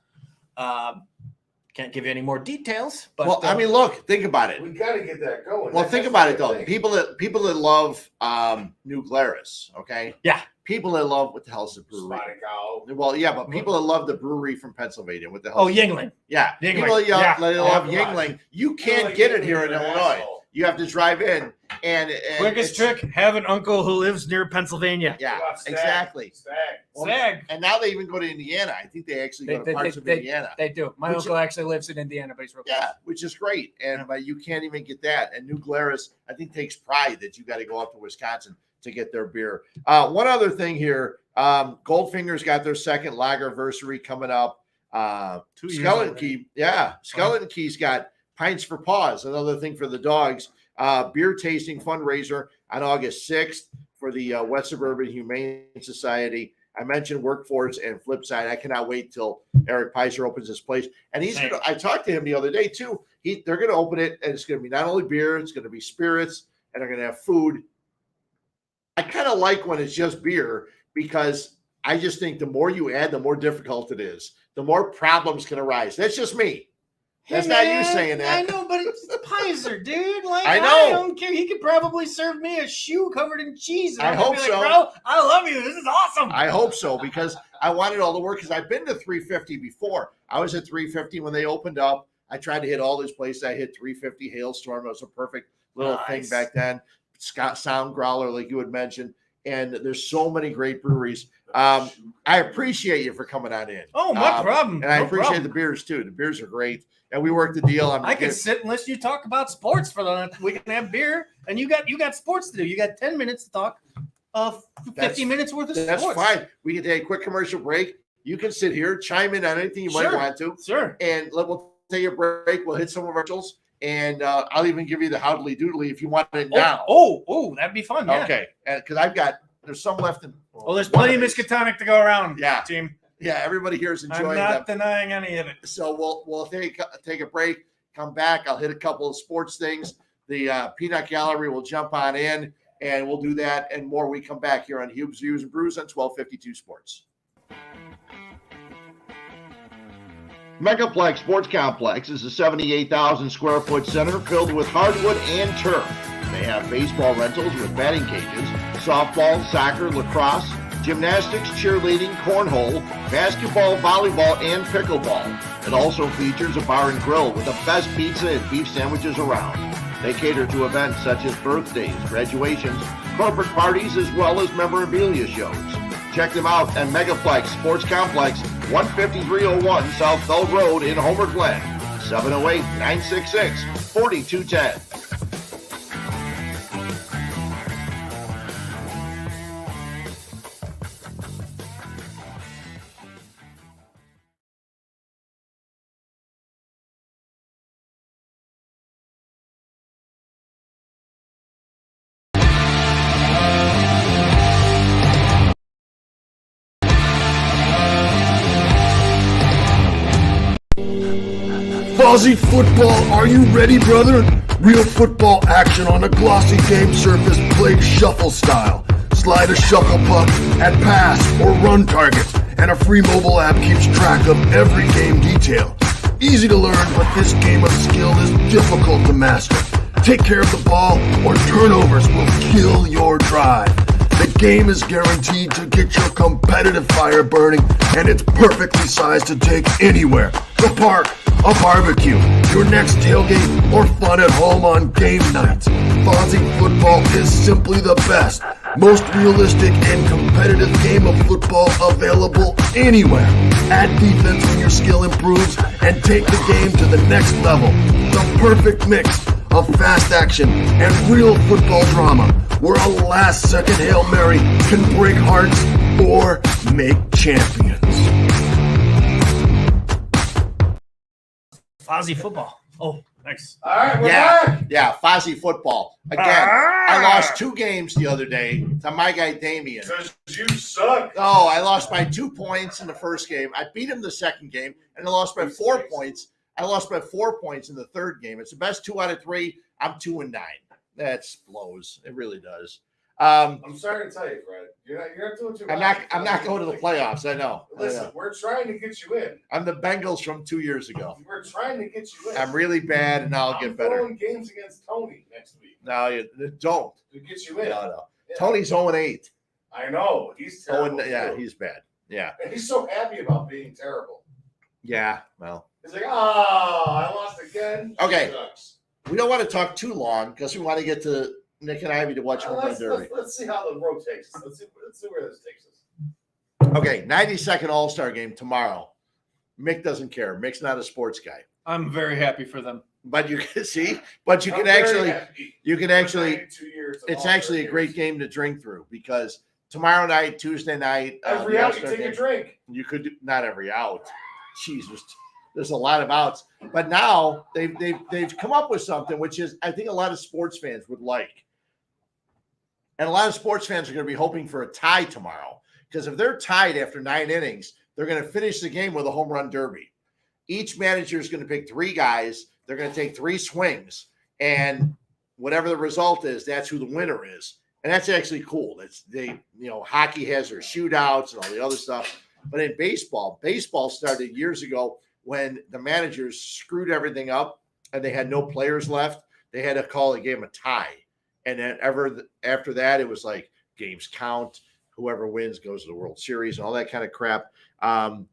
Can't give you any more details, but Well, I mean, look, think about it. We got to get that going. Well, That's think the about it big though. thing. People that love New Glarus, okay? Yeah. People that love what the hell's the brewery? Spotted Cow. Well, yeah, but people that love the brewery from Pennsylvania, what the hell? Yingling. Yeah, Yuengling. people that Yeah. love Oh, Yingling. You You're can't like get it Yingling, here in you're an Illinois. asshole. You have to drive in, and Quickest it's- trick: have an uncle who lives near Pennsylvania. Yeah, What about Stag? exactly. Stag. Well, Stag. And now they even go to Indiana. I think they actually go to parts of Indiana. They do. My Which- uncle actually lives in Indiana, but he's real close. Yeah, which is great, but you can't even get that. And New Glarus, I think, takes pride that you got to go up to Wisconsin to get their beer. One other thing here, Goldfinger's got their second lagerversary coming up. 2 years Skeleton already. Key, yeah, Skeleton Key's got Pints for Paws, another thing for the dogs. Beer tasting fundraiser on August 6th for the West Suburban Humane Society. I mentioned Workforce and Flipside. I cannot wait till Eric Peiser opens his place. And I talked to him the other day too. They're going to open it, and it's going to be not only beer, it's going to be spirits, and they're going to have food. I kind of like when it's just beer because I just think the more you add, the more difficult it is. The more problems can arise. That's just me. That's not you saying that. I know, but it's Peiser, dude. Like, I know. I don't care. He could probably serve me a shoe covered in cheese. And I hope so. Bro, I love you. This is awesome. I hope so because I want it all to work because I've been to 350 before. I was at 350 when they opened up. I tried to hit all these places. I hit 350 Hailstorm. It was a perfect little thing back then. Scott Sound Growler, like you had mentioned. And there's so many great breweries. I appreciate you for coming on in. Oh, my problem. And I appreciate the beers too. The beers are great. And we worked the deal. I can sit and listen you talk about sports for the we can have beer, and you got sports to do. You got 10 minutes to talk 50 minutes worth of sports. That's fine. We can take a quick commercial break. You can sit here, chime in on anything you might want to. Sure. And we'll take a break. We'll hit some of our socials. And I'll even give you the Howdily Doodily if you want it now. Oh, that'd be fun. Yeah. Okay. Because there's some left in. There's plenty of Miskatonic to go around. Yeah. Team. Yeah, everybody here is enjoying I'm not denying any of it. So we'll take a break, come back. I'll hit a couple of sports things. The Peanut Gallery will jump on in, and we'll do that and more. We come back here on Huebs Views and Brews on 1252 Sports. Megaplex Sports Complex is a 78,000 square foot center filled with hardwood and turf. They have baseball rentals with batting cages, softball, soccer, lacrosse, gymnastics, cheerleading, cornhole, basketball, volleyball, and pickleball. It also features a bar and grill with the best pizza and beef sandwiches around. They cater to events such as birthdays, graduations, corporate parties, as well as memorabilia shows. Check them out at Megaplex Sports Complex, 15301 South Bell Road in Homer Glen, 708-966-4210. Aussie football, are you ready, brother? Real football action on a glossy game surface played shuffle style. Slide a shuffle puck at pass or run targets, and a free mobile app keeps track of every game detail. Easy to learn, but this game of skill is difficult to master. Take care of the ball, or turnovers will kill your drive. The game is guaranteed to get your competitive fire burning, and it's perfectly sized to take anywhere. The park, a barbecue, your next tailgate, or fun at home on game nights. Aussie football is simply the best, most realistic and competitive game of football available anywhere. Add defense when your skill improves and take the game to the next level. The perfect mix of fast action and real football drama, where a last-second Hail Mary can break hearts or make champions. Aussie football. Oh, nice. All right, we're back. Yeah, Fozzie football. Again, I lost 2 games the other day to my guy Damien. Because you suck. Oh, I lost by 2 points in the first game. I beat him the second game, and I lost by 4 points. I lost by 4 points in the third game. It's the best 2 out of 3. I'm 2-9. That blows. It really does. I'm sorry to tell you, Fred. You're not doing too bad. I'm not going to the playoffs. I know. Listen, we're trying to get you in. I'm the Bengals from 2 years ago. We're trying to get you in. I'm really bad, and I'll get better. I'm throwing games against Tony next week. No, you don't. To get you in. No. Yeah. Tony's 0-8. I know. He's terrible. He's bad. Yeah. And he's so happy about being terrible. Yeah, well. He's like, I lost again. Okay. We don't want to talk too long because we want to get to Nick and Ivy to watch Home Run Derby. Let's see how the road takes us. Let's see where this takes us. Okay, 92nd All-Star game tomorrow. Mick doesn't care. Mick's not a sports guy. I'm very happy for them. But you can see, it's actually a great game to drink through because tomorrow night, Tuesday night, every out you take a drink. You could not every out. Jesus. there's a lot of outs. But now they've come up with something which is I think a lot of sports fans would like. And a lot of sports fans are going to be hoping for a tie tomorrow. Because if they're tied after 9 innings, they're going to finish the game with a home run derby. Each manager is going to pick 3 guys. They're going to take 3 swings. And whatever the result is, that's who the winner is. And that's actually cool. Hockey has their shootouts and all the other stuff. But in baseball started years ago when the managers screwed everything up and they had no players left. They had to call the game a tie. And then after that, it was like games count. Whoever wins goes to the World Series and all that kind of crap.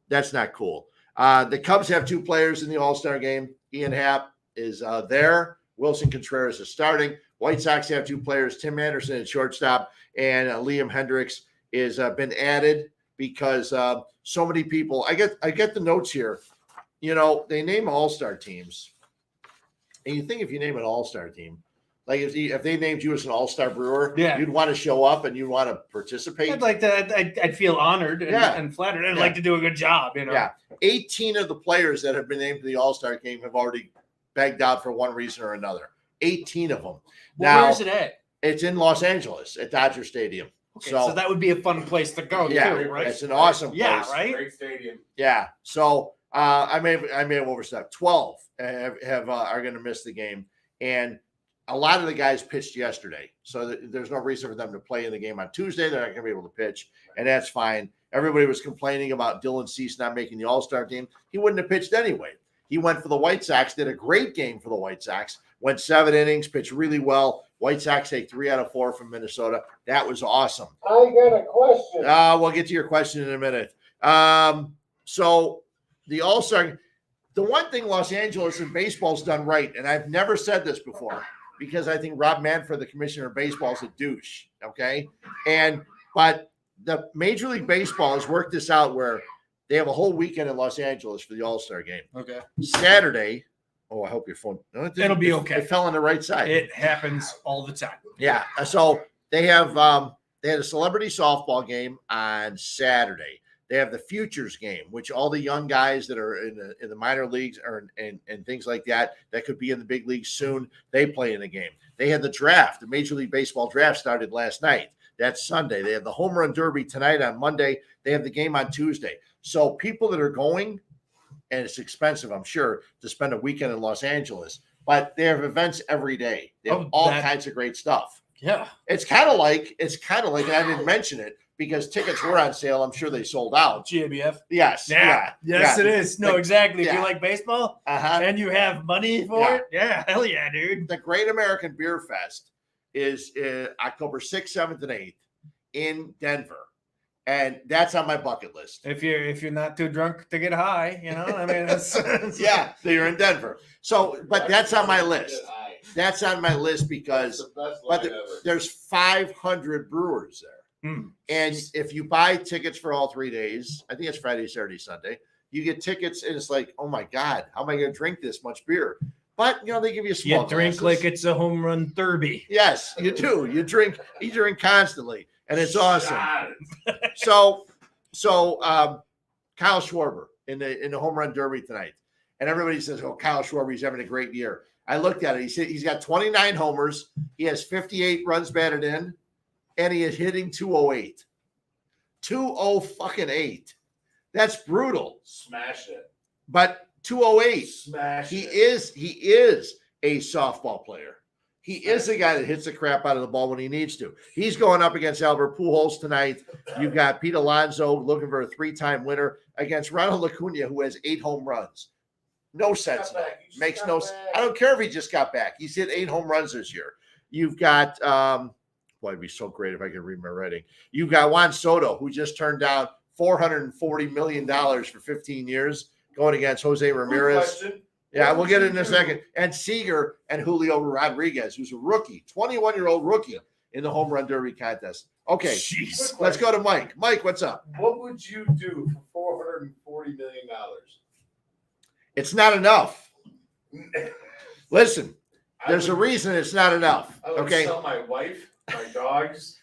That's not cool. The Cubs have 2 players in the All-Star game. Ian Happ is there. Wilson Contreras is starting. White Sox have 2 players, Tim Anderson at shortstop, and Liam Hendricks is been added because so many people. I get the notes here. They name All-Star teams, and you think if you name an All-Star team, like if they named you as an All-Star brewer, you'd want to show up and you'd want to participate. I'd like to. I'd feel honored and flattered. I'd like to do a good job. Yeah. 18 of the players that have been named to the All-Star game have already begged out for one reason or another. 18 of them. Well, where's it at? It's in Los Angeles at Dodger Stadium. Okay, so that would be a fun place to go, too, right? It's an awesome place. Yeah, right? Great stadium. Yeah. So I may have overstepped. 12 are going to miss the game. And a lot of the guys pitched yesterday. So there's no reason for them to play in the game on Tuesday. They're not going to be able to pitch. And that's fine. Everybody was complaining about Dylan Cease not making the All-Star team. He wouldn't have pitched anyway. He went for the White Sox, did a great game for the White Sox, went 7 innings, pitched really well. White Sox take 3 out of 4 from Minnesota. That was awesome. I got a question. We'll get to your question in a minute. So the All-Star, the one thing Los Angeles and baseball's done right, and I've never said this before because I think Rob Manfred, the commissioner of baseball, is a douche, okay? But the Major League Baseball has worked this out where they have a whole weekend in Los Angeles for the All-Star game. Okay. Saturday. Oh, I hope your phone. No, it'll be okay. It fell on the right side. It happens all the time. Yeah. So they have they had a celebrity softball game on Saturday. They have the futures game, which all the young guys that are in the minor leagues and things like that could be in the big leagues soon, they play in the game. They had the draft. The Major League Baseball draft started last night. That's Sunday. They have the home run derby tonight on Monday. They have the game on Tuesday. So people that are going, and it's expensive, I'm sure, to spend a weekend in Los Angeles, but they have events every day. They have kinds of great stuff. Yeah. It's kind of like, and I didn't mention it because tickets were on sale. I'm sure they sold out. GABF? Yes. Yeah. Yes, it is. No, exactly. Yeah. If you like baseball and you have money for it, hell yeah, dude. The Great American Beer Fest is October 6th, 7th, and 8th in Denver. And that's on my bucket list. If you're not too drunk to get high, I mean, that's yeah, so you're in Denver. So, but that's on my list. That's on my list because there's 500 brewers there. And if you buy tickets for all 3 days, I think it's Friday, Saturday, Sunday, you get tickets and it's like, oh my God, how am I going to drink this much beer? But they give you small drink glasses. like it's a home run derby. Yes, you do. You drink constantly. And it's awesome. So Kyle Schwarber in the home run derby tonight. And everybody says, oh, Kyle Schwarber, he's having a great year. I looked at it. He said he's got 29 homers. He has 58 runs batted in, and he is hitting 208. 208. That's brutal. Smash it. But 208. Smash he it. is a softball player. He is the guy that hits the crap out of the ball when he needs to. He's going up against Albert Pujols tonight. You've got Pete Alonso looking for a 3-time winner against Ronald Acuna, who has 8 home runs. No sense. Makes no sense. I don't care if he just got back. He's hit 8 home runs this year. You've got, it'd be so great if I could read my writing. You've got Juan Soto, who just turned down $440 million for 15 years, going against Jose Ramirez. Yeah, we'll get it in a second. And Seager and Julio Rodriguez, who's a rookie, 21-year-old rookie in the home run derby contest. Okay, let's go to Mike. Mike, what's up? What would you do for $440 million? It's not enough. Listen, there's a reason it's not enough. I would okay, sell my wife, my dogs.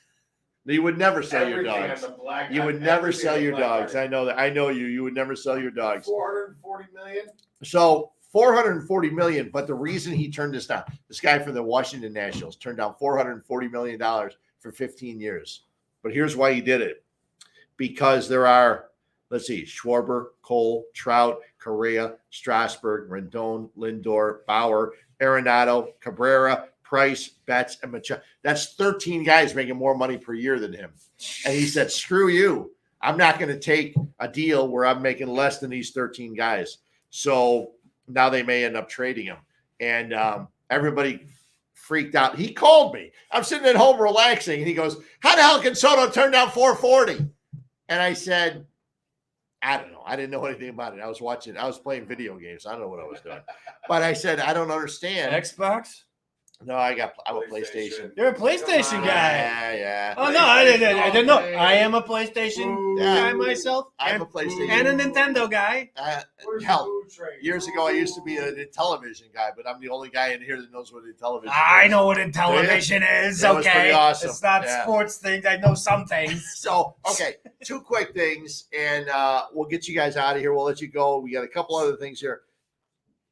You would never sell your Everything dogs. on the black- You would everything never on sell the your black dogs. market. I know that. I know you. You would never sell your dogs. 440 million. So 440 million. But the reason he turned this down, this guy from the Washington Nationals turned down $440 million for 15 years. But here's why he did it. Because there are, let's see, Schwarber, Cole, Trout, Correa, Strasburg, Rendon, Lindor, Bauer, Arenado, Cabrera, Price, Betts, and Machado. That's 13 guys making more money per year than him. And he said, screw you. I'm not going to take a deal where I'm making less than these 13 guys. So now they may end up trading him. And everybody freaked out. He called me. I'm sitting at home relaxing. And he goes, how the hell can Soto turn down 440? And I said, I don't know. I didn't know anything about it. I was playing video games. I don't know what I was doing. But I said, I don't understand. Xbox? No, I'm a PlayStation. You're a PlayStation guy. Yeah. Oh no, I didn't know. I am a PlayStation Yeah. guy myself. I'm a PlayStation. And a Nintendo guy. Hell, years ago I used to be a television guy, but I'm the only guy in here that knows what a television I is. know what a television is. That was Okay, pretty awesome. it's not Yeah. sports things. I know some things. So, okay, two quick things, and we'll get you guys out of here. We'll let you go. We got a couple other things here.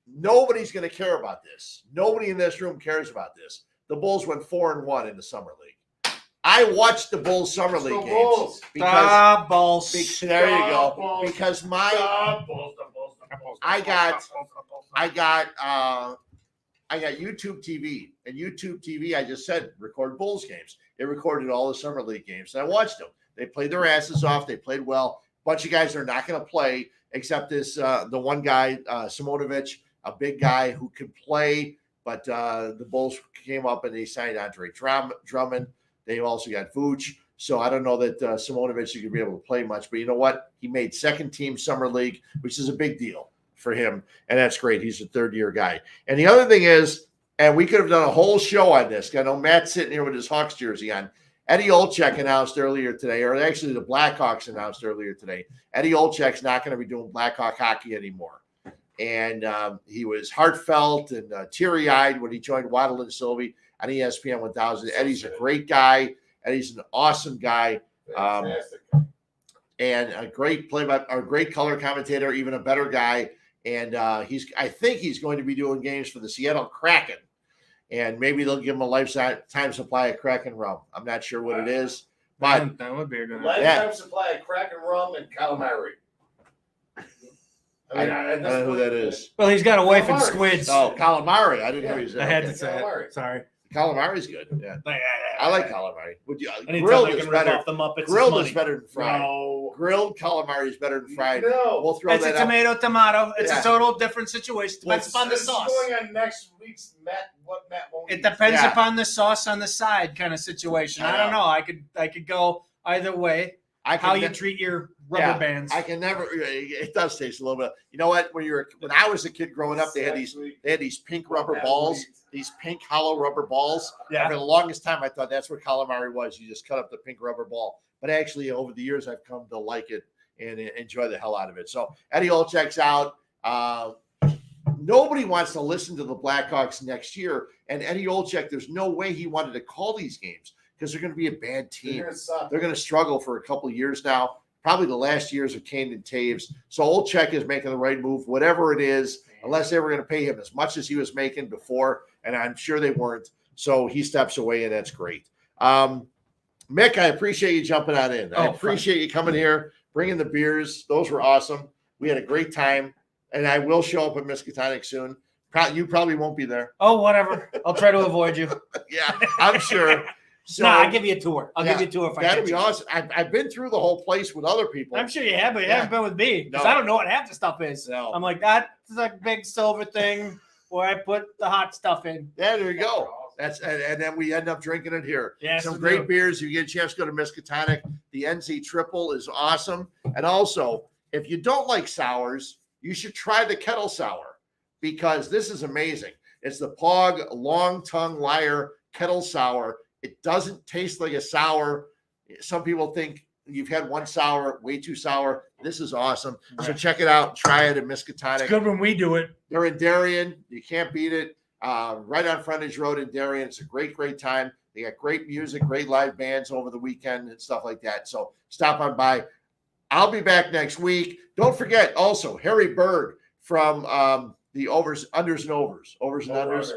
Nobody's going to care about this. Nobody in this room cares about this. The Bulls went 4-1 in the summer league. I watched the Bulls summer league games Bulls. because Balls. there you go. Bulls. Because The Bulls. I got YouTube TV, and YouTube TV, I just said, record Bulls games. It recorded all the summer league games, and I watched them. They played their asses off. They played well. A bunch of guys are not going to play, except this the one guy, Simonovic, a big guy who could play, but the Bulls came up and they signed Andre Drummond. They also got Vooch. So I don't know that Simonovic is going to be able to play much, but you know what? He made second team summer league, which is a big deal for him, and that's great. He's a third-year guy. And the other thing is, and we could have done a whole show on this. I know Matt's sitting here with his Hawks jersey on. Eddie Olczyk announced earlier today, or actually the Blackhawks announced earlier today, Eddie Olczyk's not going to be doing Blackhawk hockey anymore. And he was heartfelt and teary-eyed when he joined Waddle and Sylvie on ESPN 1000. Eddie's a great guy. Eddie's an awesome guy. Fantastic. And a great great color commentator, even a better guy. And I think he's going to be doing games for the Seattle Kraken. And maybe they'll give him a lifetime supply of Kraken rum. I'm not sure what it is. But that would be a good one. Lifetime supply of Kraken rum and calamari. I don't know who that is. Well, he's got a wife and Calamari. squids. Oh, calamari. I didn't know he was I there. had Okay. to say Calamari. it. Sorry. Calamari's good. Yeah. I like calamari. Would you Anytime grilled I is can rip better? off the Muppets, Grilled it's is money. better than fried. No. Grilled calamari is better than fried. No. We'll throw It's a that out. tomato. It's Yeah. a total different situation. Depends upon the This is sauce. going on next week's Matt won't It eat. depends Yeah. upon the sauce on the side kind of situation. I I don't know. know. I could go either way. I How can you ne- treat your rubber bands. I can never. It does taste a little bit. You know what? When I was a kid growing up, they had these pink rubber balls, these pink hollow rubber balls. Yeah. For the longest time, I thought that's what calamari was. You just cut up the pink rubber ball. But actually, over the years, I've come to like it and enjoy the hell out of it. So Eddie Olczyk's out. Nobody wants to listen to the Blackhawks next year. And Eddie Olczyk, there's no way he wanted to call these games because they're going to be a bad team. You're gonna suck. They're going to struggle for a couple of years now, probably the last years of Kane and Taves. So Olczyk is making the right move, whatever it is, unless they were going to pay him as much as he was making before, and I'm sure they weren't. So he steps away, and that's great. Mik, I appreciate you jumping on in. I appreciate you coming here, bringing the beers. Those were awesome. We had a great time, and I will show up at Miskatonic soon. You probably won't be there. Oh, whatever. I'll try to avoid you. Yeah, I'm sure. So, No, I'll give you a tour. I'll yeah, give you a tour if I that'd catch be you. awesome. I've been through the whole place with other people. I'm sure you have, but you Yeah. haven't been with me because No. I don't know what half the stuff is. No. I'm like, that's a big silver thing where I put the hot stuff in. Yeah, there you go. That's and then we end up drinking it here. Yes, Some we great do. beers. You get a chance to go to Miskatonic. The NZ Triple is awesome. And also, if you don't like sours, you should try the kettle sour because this is amazing. It's the Pog Long Tongue Liar Kettle Sour. It doesn't taste like a sour. Some people think you've had one sour, way too sour. This is awesome. So check it out. Try it at Miskatonic. It's good when we do it. They're in Darien. You can't beat it. Right on Frontage Road in Darien. It's a great, great time. They got great music, great live bands over the weekend and stuff like that. So stop on by. I'll be back next week. Don't forget also Harry Berg from the Overs and Unders.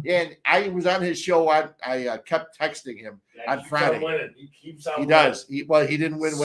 And I was on his show. I kept texting him on Friday. He keeps on He winning. does. He didn't win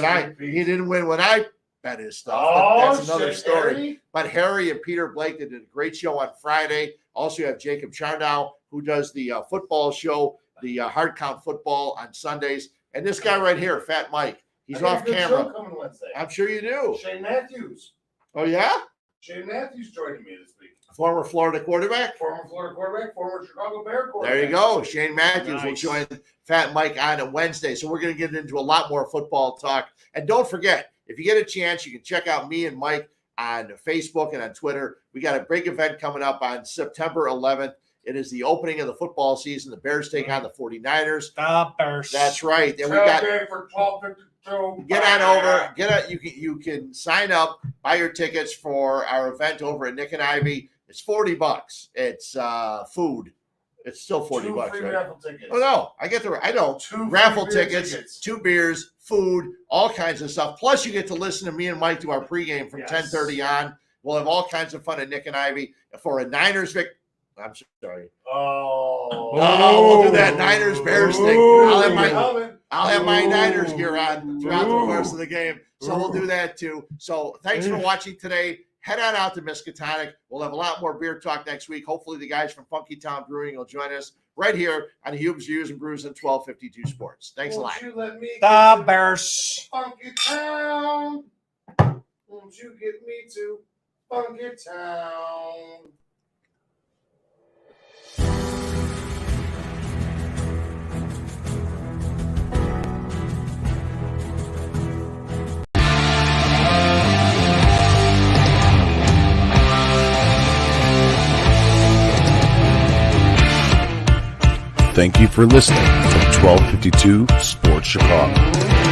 when I bet his stuff. Oh, That's another shit, story. Harry? But Harry and Peter Blake did a great show on Friday. Also, you have Jacob Charnow, who does the football show, the Hard Count Football on Sundays. And this guy right here, Fat Mike, he's off camera. Coming Wednesday. I'm sure you do. Shane Matthews. Oh, yeah? Shane Matthews joining me this week. Former Florida quarterback. Former Florida quarterback, former Chicago Bear quarterback. There you go. Shane Matthews will Nice. join Fat Mike on a Wednesday. So we're going to get into a lot more football talk. And don't forget, if you get a chance, you can check out me and Mike on Facebook and on Twitter. We got a big event coming up on September 11th. It is the opening of the football season. The Bears take on the 49ers. The Bears. That's right. And we got for 1252. get on over. You can sign up, buy your tickets for our event over at Nick and Ivy. It's $40. It's food. It's still $40, Two free right? raffle tickets. Oh no, I know. Two Raffle free beer tickets, 2 beers, food, all kinds of stuff. Plus, you get to listen to me and Mike do our pregame from Yes. 10:30 on. We'll have all kinds of fun at Nick and Ivy for a Niners victory. I'm sorry. Oh, We'll do that Niners Bears thing. I'll have my Niners gear on throughout the course of the game, so we'll do that too. So thanks for watching today. Head on out to Miskatonic. We'll have a lot more beer talk next week. Hopefully, the guys from Funky Town Brewing will join us right here on Huebs Views and Brews and 1252 Sports. Thanks a lot. Won't you let me The Bears. Funky Town? Won't you get me to Funky Town? Thank you for listening to 1252 Sports Chicago.